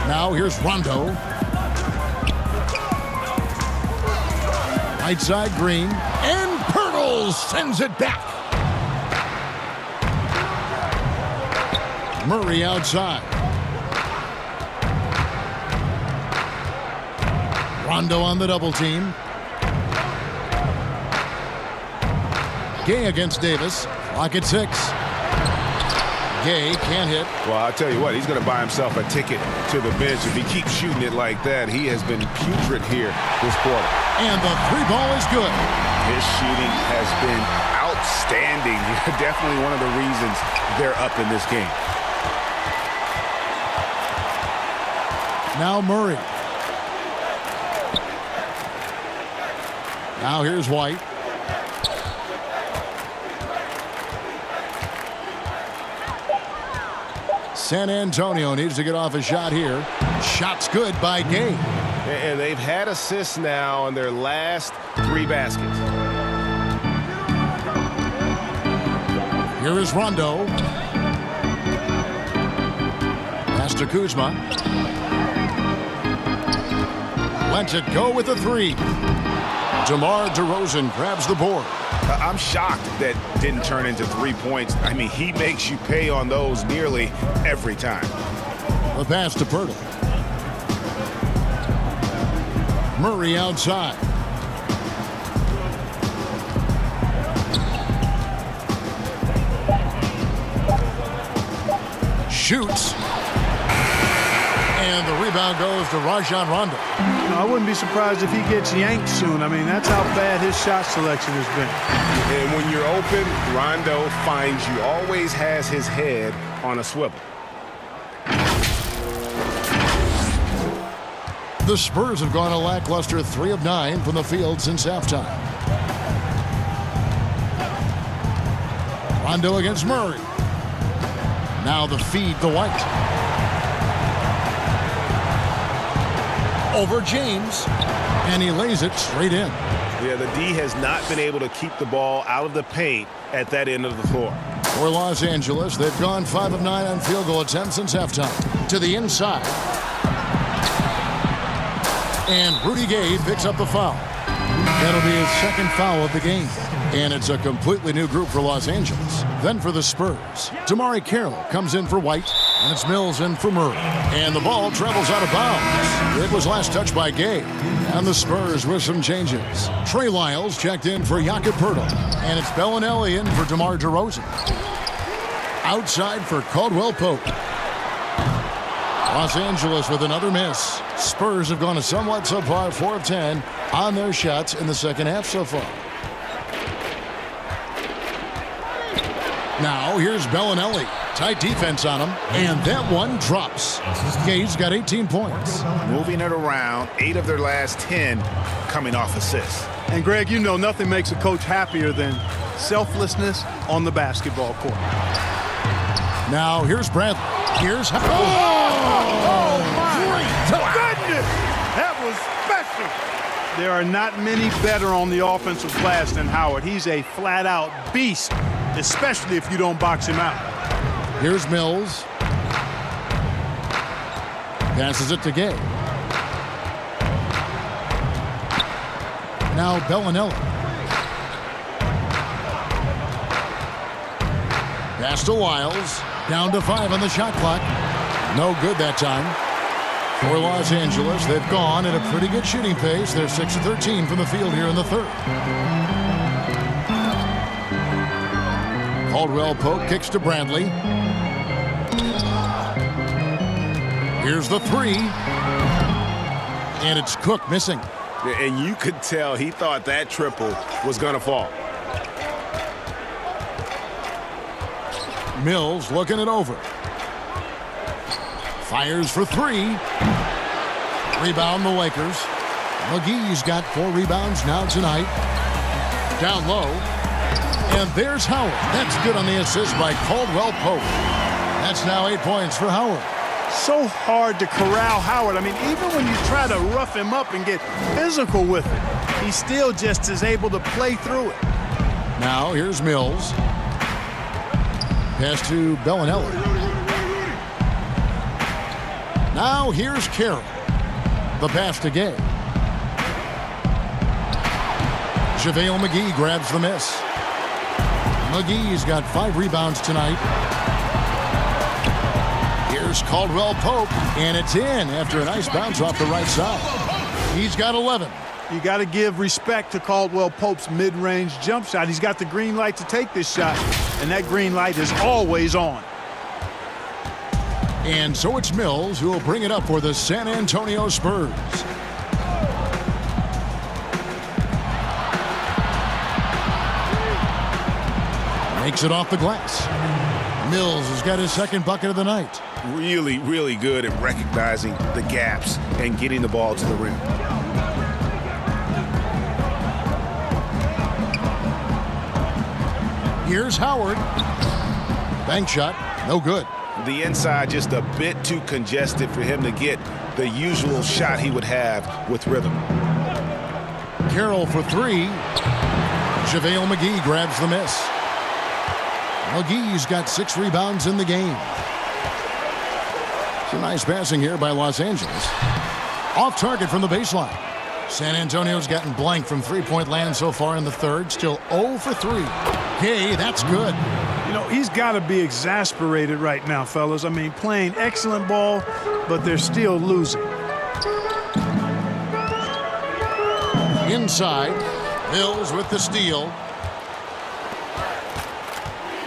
Now here's Rondo. Right side Green. And Pirtle sends it back. Murray outside. Rondo on the double team. Gay against Davis. Clock at 6. Gay can't hit. Well, I'll tell you what, he's going to buy himself a ticket to the bench. If he keeps shooting it like that, he has been putrid here this quarter. And the 3-ball is good. His shooting has been outstanding. Definitely one of the reasons they're up in this game. Now Murray. Now here's White. San Antonio needs to get off a shot here. Shot's good by Gay. And they've had assists now on their last 3 baskets. Here is Rondo. Pass to Kuzma. Lets it go with a 3. DeMar DeRozan grabs the board. I'm shocked that didn't turn into 3 points. I mean, he makes you pay on those nearly every time. The pass to Pirtle. Murray outside. Shoots. And the rebound goes to Rajon Rondo. I wouldn't be surprised if he gets yanked soon. I mean, that's how bad his shot selection has been. And when you're open, Rondo finds you, always has his head on a swivel. The Spurs have gone a lackluster 3 of 9 from the field since halftime. Rondo against Murray. Now the feed to White. Over James. And he lays it straight in. Yeah, the D has not been able to keep the ball out of the paint at that end of the floor. For Los Angeles, they've gone 5 of 9 on field goal attempts since halftime. To the inside. And Rudy Gay picks up the foul. That'll be his 2nd foul of the game. And it's a completely new group for Los Angeles. Then for the Spurs, Damari Carroll comes in for White, and it's Mills in for Murray. And the ball travels out of bounds. It was last touched by Gay. And the Spurs with some changes. Trey Lyles checked in for Jakob Poeltl. And it's Bellinelli in for DeMar DeRozan. Outside for Caldwell Pope. Los Angeles with another miss. Spurs have gone a somewhat subpar 4 of 10 on their shots in the second half so far. Now here's Bellinelli. Tight defense on him, and that one drops. Gay's got 18 points. Moving it around, 8 of their last 10 coming off assists. And Greg, you know nothing makes a coach happier than selflessness on the basketball court. Now here's Bradley. Here's my goodness! That was special. There are not many better on the offensive glass than Howard. He's a flat-out beast, especially if you don't box him out. Here's Mills. Passes it to Gay. Now Bellinelli. Pass to Lyles. Down to 5 on the shot clock. No good that time. For Los Angeles, they've gone at a pretty good shooting pace. They're 6 of 13 from the field here in the third. Caldwell Pope kicks to Bradley. Here's the 3. And it's Cook missing. And you could tell he thought that triple was going to fall. Mills looking it over. Fires for 3. Rebound the Lakers. McGee's got 4 rebounds now tonight. Down low. And there's Howard. That's good on the assist by Caldwell Pope. That's now 8 points for Howard. So hard to corral Howard. I mean, even when you try to rough him up and get physical with it, he still just is able to play through it. Now here's Mills. Pass to Bellinelli. Now here's Carroll. The pass to Gay. JaVale McGee grabs the miss. McGee's got 5 rebounds tonight. Here's Caldwell Pope, and it's in after a nice bounce off the right side. He's got 11. You got to give respect to Caldwell Pope's mid-range jump shot. He's got the green light to take this shot, and that green light is always on. And so it's Mills who will bring it up for the San Antonio Spurs. Makes it off the glass. Mills has got his 2nd bucket of the night. Really, really good at recognizing the gaps and getting the ball to the rim. Here's Howard. Bank shot, no good. The inside just a bit too congested for him to get the usual shot he would have with rhythm. Carroll for three. JaVale McGee grabs the miss. McGee's got 6 rebounds in the game. Some nice passing here by Los Angeles. Off target from the baseline. San Antonio's gotten blank from three-point land so far in the third. Still 0 for 3. Hey, that's good. You know, he's got to be exasperated right now, fellas. I mean, playing excellent ball, but they're still losing. Inside, Mills with the steal.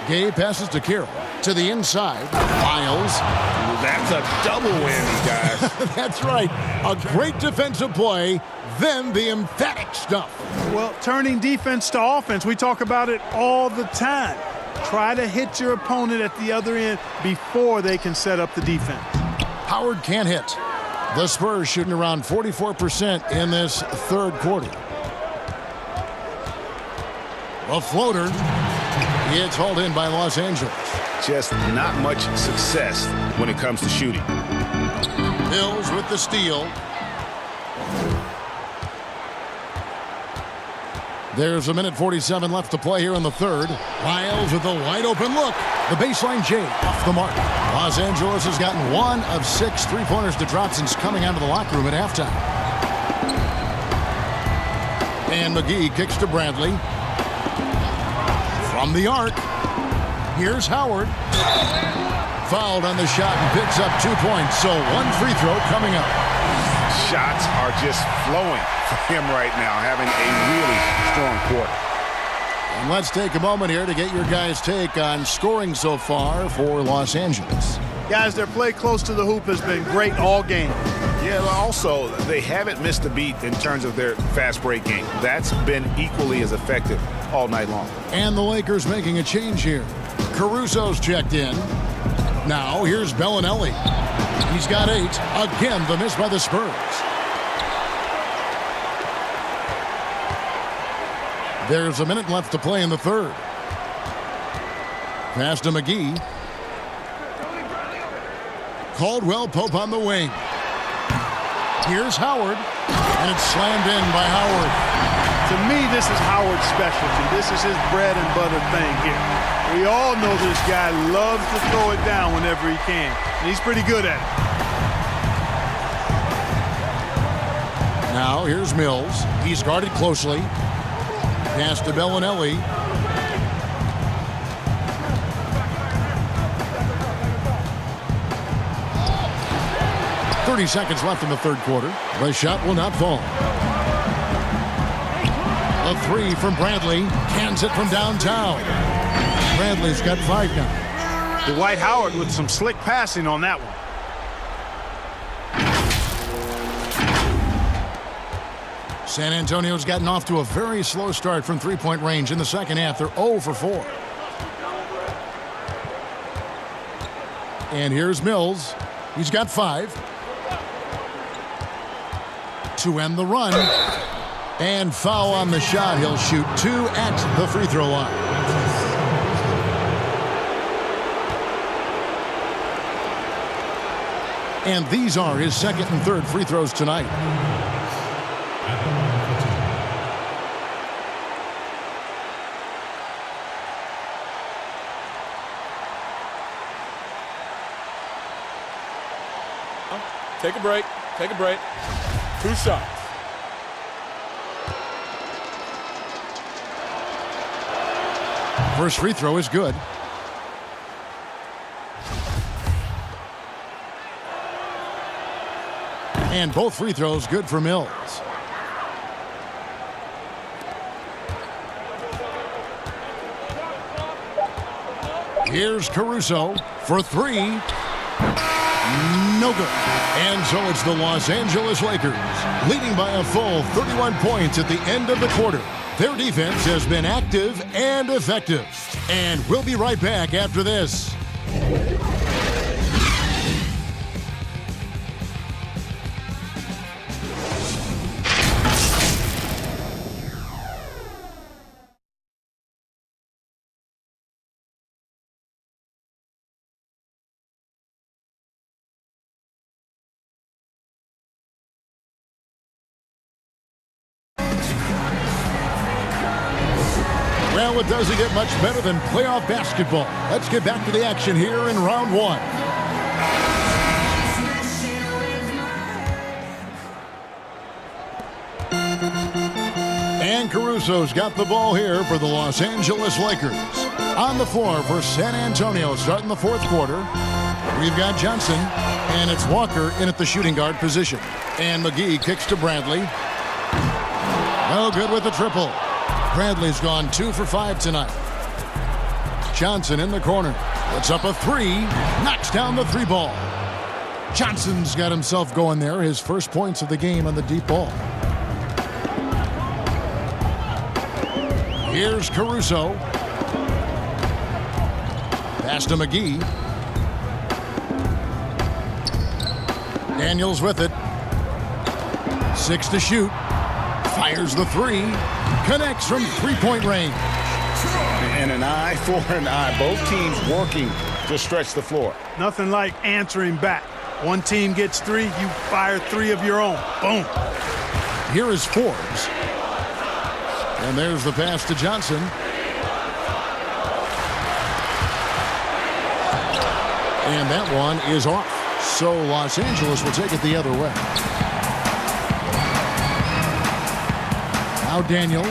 Gay passes to Carroll. To the inside, Miles. That's a double whammy, guys. That's right. A great defensive play, then the emphatic stuff. Well, turning defense to offense, we talk about it all the time. Try to hit your opponent at the other end before they can set up the defense. Howard can't hit. The Spurs shooting around 44% in this third quarter. A floater. It's hauled in by Los Angeles. Just not much success when it comes to shooting. Mills with the steal. There's 1:47 left to play here in the third. Miles with a wide open look. The baseline J off the mark. Los Angeles has gotten 1 of 6 three-pointers to drop since coming out of the locker room at halftime. And McGee kicks to Bradley. From the arc. Here's Howard. Fouled on the shot and picks up 2 points. So 1 free throw coming up. Shots are just flowing for him right now, having a really strong quarter. And let's take a moment here to get your guys' take on scoring so far for Los Angeles. Guys, their play close to the hoop has been great all game. Yeah, also, they haven't missed a beat in terms of their fast break game. That's been equally as effective all night long. And the Lakers making a change here. Caruso's checked in. Now, here's Bellinelli. He's got 8. Again, the miss by the Spurs. There's a minute left to play in the third. Pass to McGee. Caldwell Pope on the wing. Here's Howard. And it's slammed in by Howard. To me, this is Howard's specialty. This is his bread and butter thing here. We all know this guy loves to throw it down whenever he can. And he's pretty good at it. Now, here's Mills. He's guarded closely. Pass to Bellinelli. .30 seconds left in the third quarter. The shot will not fall. A 3 from Bradley. Cans it from downtown. Bradley's got 5 now. Dwight Howard with some slick passing on that one. San Antonio's gotten off to a very slow start from three-point range in the second half. They're 0 for 4. And here's Mills. He's got 5. To end the run. And foul on the shot. He'll shoot 2 at the free throw line. And these are his second and third free throws tonight. Take a break. Take a break. 2 shots. First free throw is good. And both free throws good for Mills. Here's Caruso for 3. No good. And so it's the Los Angeles Lakers leading by a full 31 points at the end of the quarter. Their defense has been active and effective. And we'll be right back after this. Well, it doesn't get much better than playoff basketball. Let's get back to the action here in round one. And Caruso's got the ball here for the Los Angeles Lakers. On the floor for San Antonio starting the fourth quarter. We've got Johnson, and it's Walker in at the shooting guard position. And McGee kicks to Bradley. No good with the triple. Bradley's gone 2 for 5 tonight. Johnson in the corner. Puts up a three. Knocks down the three ball. Johnson's got himself going there. His first points of the game on the deep ball. Here's Caruso. Pass to McGee. Daniels with it. 6 to shoot. Fires the three. Connects from three-point range. And an eye for an eye. Both teams working to stretch the floor. Nothing like answering back. One team gets 3, you fire 3 of your own. Boom. Here is Forbes. And there's the pass to Johnson. And that one is off. So Los Angeles will take it the other way. Now Daniels.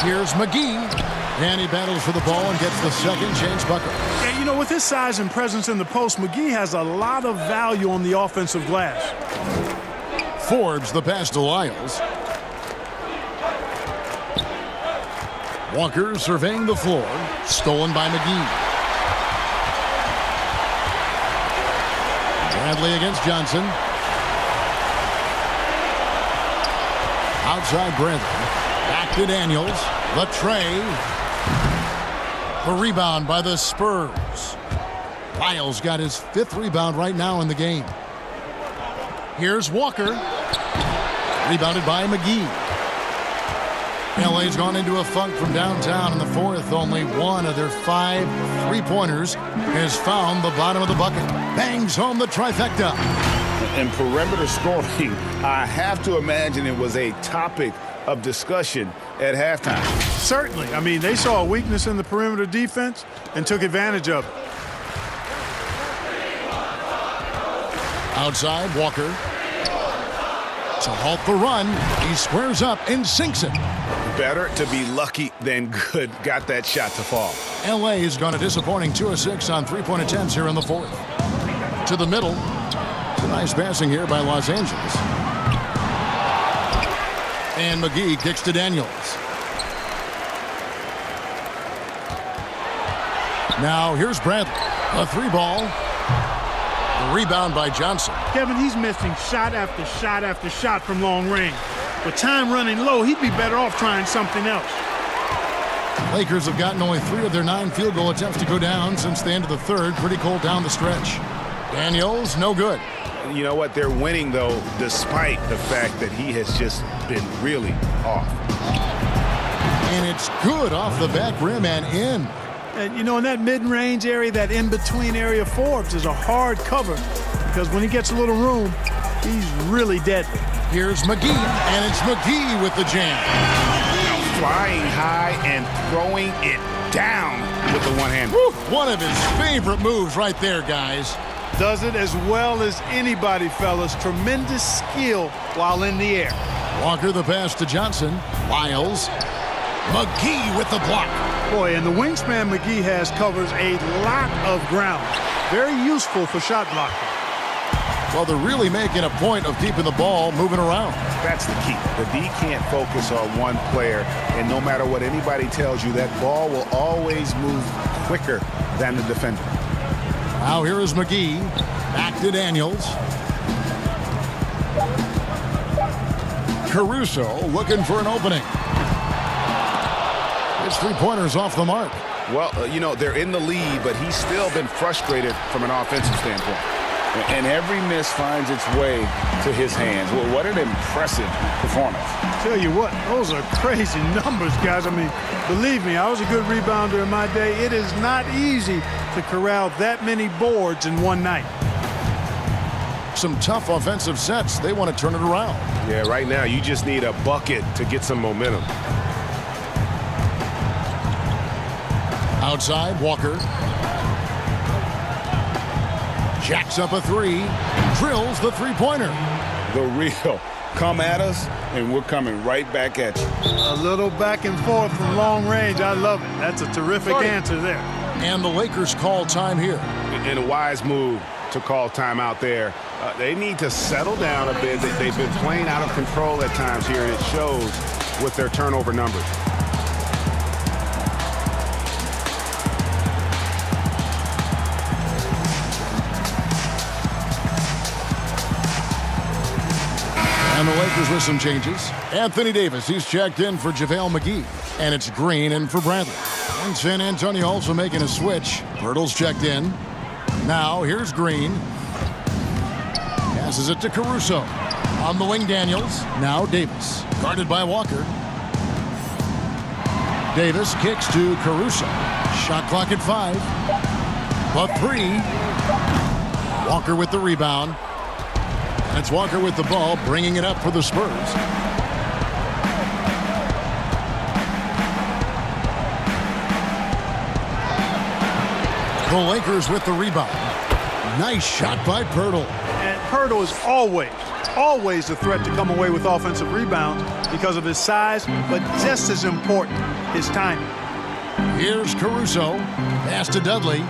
Here's McGee. And he battles for the ball and gets the second chance bucket. Yeah, you know, with his size and presence in the post, McGee has a lot of value on the offensive glass. Forbes the pass to Lyles. Walker surveying the floor. Stolen by McGee. Bradley against Johnson. Outside Bradley. Back to Daniels. The tray. The rebound by the Spurs. Lyles got his 5th rebound right now in the game. Here's Walker. Rebounded by McGee. L.A.'s gone into a funk from downtown in the fourth. Only one of their 5 three-pointers has found the bottom of the bucket. Bangs home the trifecta. And perimeter scoring, I have to imagine it was a topic of discussion at halftime. Certainly. I mean, they saw a weakness in the perimeter defense and took advantage of it. Outside, Walker. To halt the run, he squares up and sinks it. Better to be lucky than good. Got that shot to fall. L.A. has gone a disappointing 2 of 6 on three-point attempts here in the fourth. To the middle. It's a nice passing here by Los Angeles. And McGee kicks to Daniels. Now here's Bradley. A 3-ball. The rebound by Johnson. Kevin, he's missing shot after shot after shot from long range. With time running low, he'd be better off trying something else. Lakers have gotten only 3 of their 9 field goal attempts to go down since the end of the third. Pretty cold down the stretch. Daniels, no good. You know what? They're winning, though, despite the fact that he has just been really off. And it's good off the back rim and in. And, you know, in that mid-range area, that in-between area, Forbes is a hard cover because when he gets a little room, he's really deadly. Here's McGee, and it's McGee with the jam. Flying high and throwing it down with the one-hand. One of his favorite moves right there, guys. Does it as well as anybody, fellas. Tremendous skill while in the air. Walker the pass to Johnson. Lyles. McGee with the block. Boy, and the wingspan McGee has covers a lot of ground. Very useful for shot blocking. Well, they're really making a point of keeping the ball moving around. That's the key. The D can't focus on one player, and no matter what anybody tells you, that ball will always move quicker than the defender. Now here is McGee. Back to Daniels. Caruso looking for an opening. His three-pointer's off the mark. Well, you know, they're in the lead, but he's still been frustrated from an offensive standpoint. And every miss finds its way to his hands. Well, what an impressive performance. Tell you what, those are crazy numbers, guys. I mean, believe me, I was a good rebounder in my day. It is not easy to corral that many boards in one night. Some tough offensive sets. They want to turn it around. Yeah, right now you just need a bucket to get some momentum. Outside, Walker. Jacks up a three. Drills the three-pointer. The real. Come at us, and we're coming right back at you. A little back and forth from long range. I love it. That's a terrific answer there. And the Lakers call time here. In a wise move to call time out there. They need to settle down a bit. They've been playing out of control at times here, and it shows with their turnover numbers. And the Lakers with some changes. Anthony Davis, he's checked in for JaVale McGee. And it's Green in for Bradley. And San Antonio also making a switch. Pirtle's checked in. Now, here's Green. Passes it to Caruso. On the wing, Daniels. Now Davis. Guarded by Walker. Davis kicks to Caruso. Shot clock at 5. But 3. Walker with the rebound. It's Walker with the ball, bringing it up for the Spurs. The Lakers with the rebound. Nice shot by Pirtle. And Pirtle is always a threat to come away with offensive rebounds because of his size, but just as important, his timing. Here's Caruso. Pass to Dudley.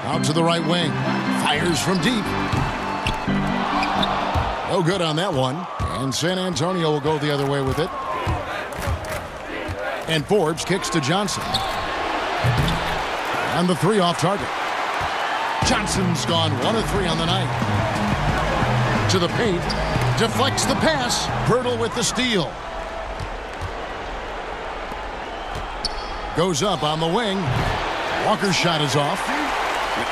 Out to the right wing. Fires from deep. No good on that one. And San Antonio will go the other way with it. And Forbes kicks to Johnson. And the 3 off target. Johnson's gone 1 of 3 on the night. To the paint. Deflects the pass. Pirtle with the steal. Goes up on the wing. Walker's shot is off.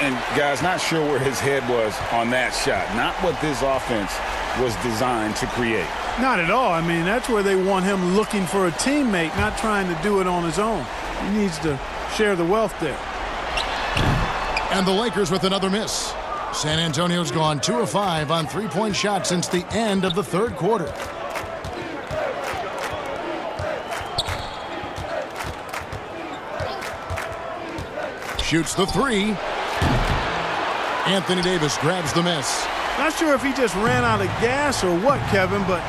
And guys, not sure where his head was on that shot. Not what this offense was designed to create. Not at all. I mean, that's where they want him looking for a teammate, not trying to do it on his own. He needs to share the wealth there. And the Lakers with another miss. San Antonio's gone 2 of 5 on three-point shots since the end of the third quarter. Shoots the 3. Anthony Davis grabs the miss. Not sure if he just ran out of gas or what, Kevin, but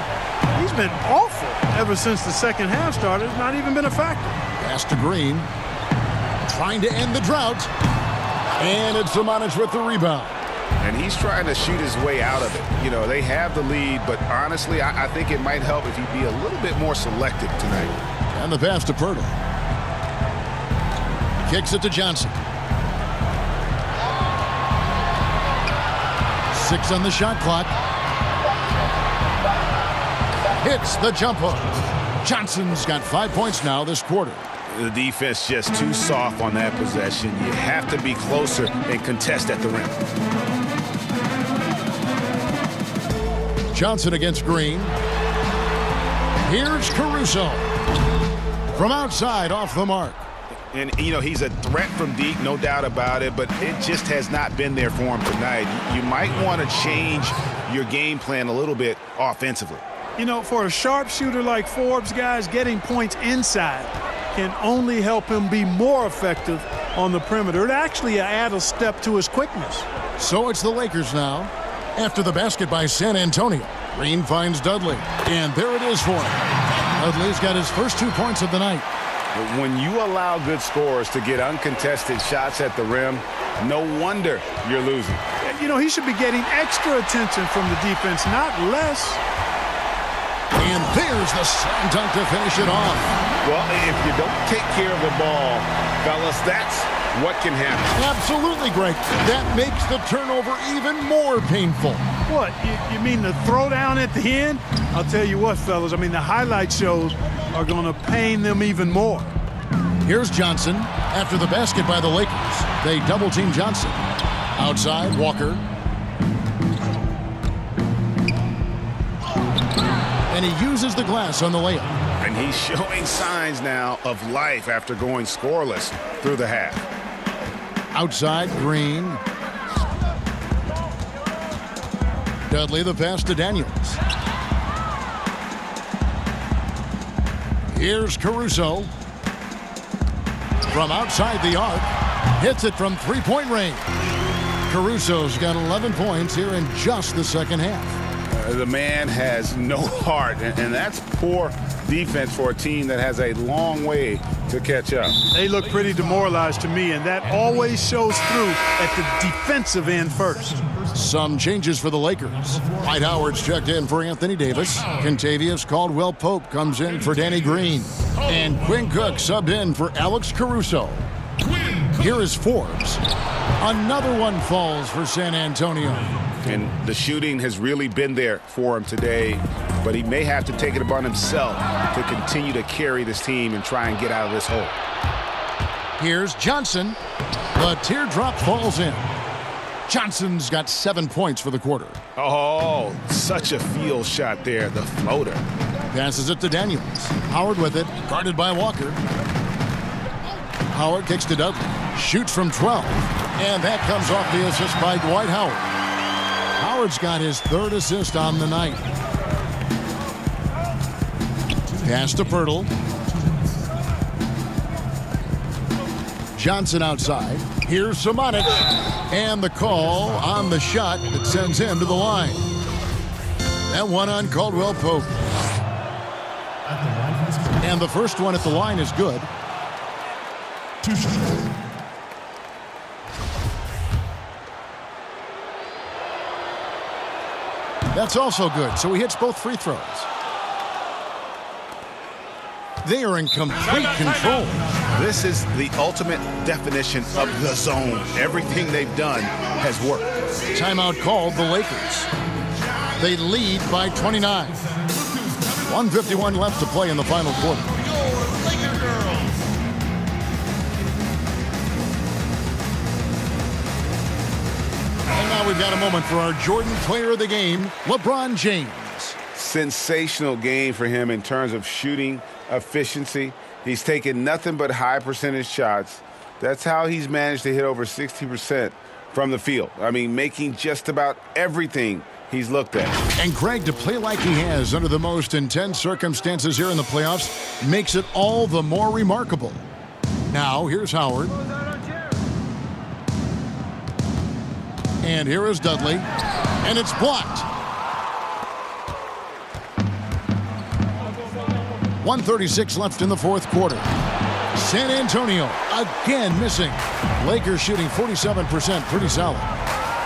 he's been awful ever since the second half started. It's not even been a factor. Pass to Green. Trying to end the drought. And it's Samanich with the rebound. And he's trying to shoot his way out of it. You know, they have the lead, but honestly, I think it might help if he'd be a little bit more selective tonight. And the pass to Pirtle. Kicks it to Johnson. 6 on the shot clock. Hits the jump hook. Johnson's got 5 points now this quarter. The defense just too soft on that possession. You have to be closer and contest at the rim. Johnson against Green. Here's Caruso. From outside, off the mark. And, you know, he's a threat from deep, no doubt about it, but it just has not been there for him tonight. You might want to change your game plan a little bit offensively. You know, for a sharpshooter like Forbes, guys, getting points inside can only help him be more effective on the perimeter. It actually add a step to his quickness. So it's the Lakers now. After the basket by San Antonio, Green finds Dudley. And there it is for him. Dudley's got his first 2 points of the night. When you allow good scorers to get uncontested shots at the rim, no wonder you're losing. You know, he should be getting extra attention from the defense, not less. And there's the slam dunk to finish it off. Well, if you don't take care of the ball, fellas, that's what can happen. Absolutely, Greg. That makes the turnover even more painful. What, you mean the throwdown at the end? I'll tell you what, fellas, I mean, the highlight shows are going to pain them even more. Here's Johnson after the basket by the Lakers. They double-team Johnson. Outside, Walker. And he uses the glass on the layup. And he's showing signs now of life after going scoreless through the half. Outside, Green. Dudley, the pass to Daniels. Here's Caruso. from outside the arc. Hits it from three-point range. Caruso's got 11 points here in just the second half. The man has no heart, and that's poor defense for a team that has a long way to catch up. They look pretty demoralized to me, and that always shows through at the defensive end first. Some changes for the Lakers. Dwight Howard's checked in for Anthony Davis. Kentavious Caldwell-Pope comes in for Danny Green. And Quinn Cook subbed in for Alex Caruso. Here is Forbes. Another one falls for San Antonio. And the shooting has really been there for him today, but he may have to take it upon himself to continue to carry this team and try and get out of this hole. Here's Johnson. The teardrop falls in. Johnson's got 7 points for the quarter. Oh, such a field shot there, the floater. Passes it to Daniels. Howard with it, guarded by Walker. Howard kicks to Dudley. Shoots from 12. And that comes off the assist by Dwight Howard. Howard's got his third assist on the night. Pass to Pirtle. Johnson outside. Here's Samanic. And the call on the shot that sends him to the line. That one on Caldwell-Pope. And the first one at the line is good. That's also good, so he hits both free throws. They are in complete control. This is the ultimate definition of the zone. Everything they've done has worked. Timeout called the Lakers. They lead by 29. 1:51 left to play in the final quarter. And now we've got a moment for our Jordan Player of the Game, LeBron James. Sensational game for him in terms of shooting efficiency. He's taken nothing but high percentage shots. That's how he's managed to hit over 60% from the field. I mean, making just about everything he's looked at. And Greg, to play like he has under the most intense circumstances here in the playoffs makes it all the more remarkable. Now, here's Howard. And here is Dudley. And it's blocked. 1:36 left in the fourth quarter. San Antonio again missing. Lakers shooting 47%, pretty solid.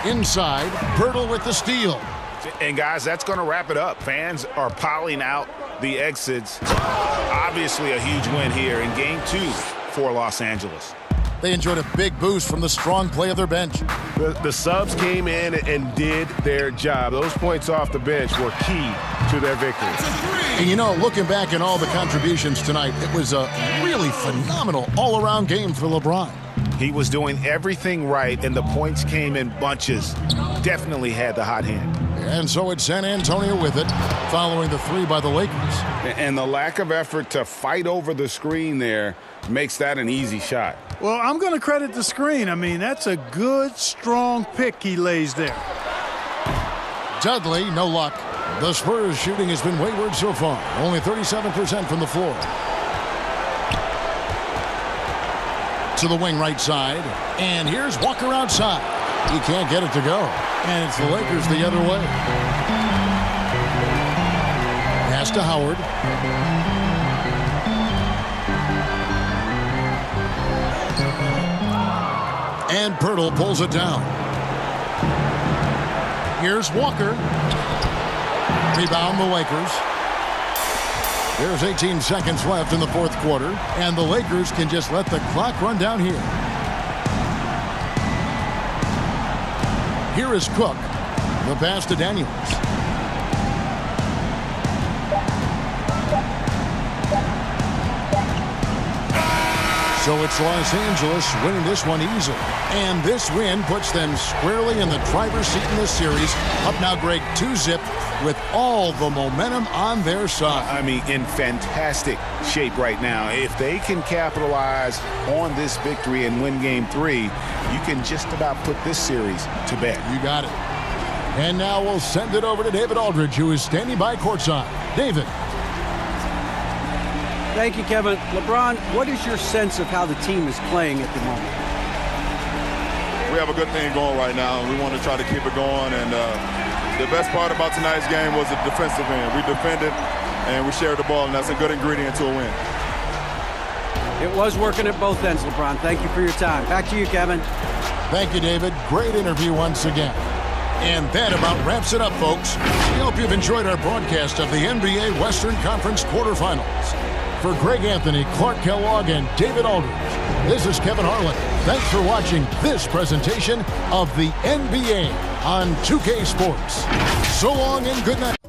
Inside, Pirtle with the steal. And guys, that's going to wrap it up. Fans are piling out the exits. Obviously a huge win here in Game 2 for Los Angeles. They enjoyed a big boost from the strong play of their bench. The subs came in and did their job. Those points off the bench were key to their victory. And you know, looking back at all the contributions tonight, it was a really phenomenal all-around game for LeBron. He was doing everything right, and the points came in bunches. Definitely had the hot hand. And so it's San Antonio with it, following the three by the Lakers. And the lack of effort to fight over the screen there makes that an easy shot. Well, I'm going to credit the screen. I mean, that's a good, strong pick he lays there. Dudley, no luck. The Spurs shooting has been wayward so far. Only 37% from the floor. To the wing right side. And here's Walker outside. He can't get it to go. And it's the Lakers the other way. Pass to Howard. And Pirtle pulls it down. Here's Walker. Rebound the Lakers. There's 18 seconds left in the fourth quarter, and the Lakers can just let the clock run down here. Here is Cook. The pass to Daniels. So it's Los Angeles winning this one easily. And this win puts them squarely in the driver's seat in this series. Up now, Greg, 2-0 with all the momentum on their side. I mean, in fantastic shape right now. If they can capitalize on this victory and win Game 3, you can just about put this series to bed. You got it. And now we'll send it over to David Aldridge, who is standing by courtside. David. Thank you, Kevin. LeBron, what is your sense of how the team is playing at the moment? We have a good thing going right now, and we want to try to keep it going. And the best part about tonight's game was the defensive end. We defended, and we shared the ball, and that's a good ingredient to a win. It was working at both ends, LeBron. Thank you for your time. Back to you, Kevin. Thank you, David. Great interview once again. And that about wraps it up, folks. We hope you've enjoyed our broadcast of the NBA Western Conference quarterfinals. For Greg Anthony, Clark Kellogg, and David Aldridge, this is Kevin Harlan. Thanks for watching this presentation of the NBA on 2K Sports. So long and good night.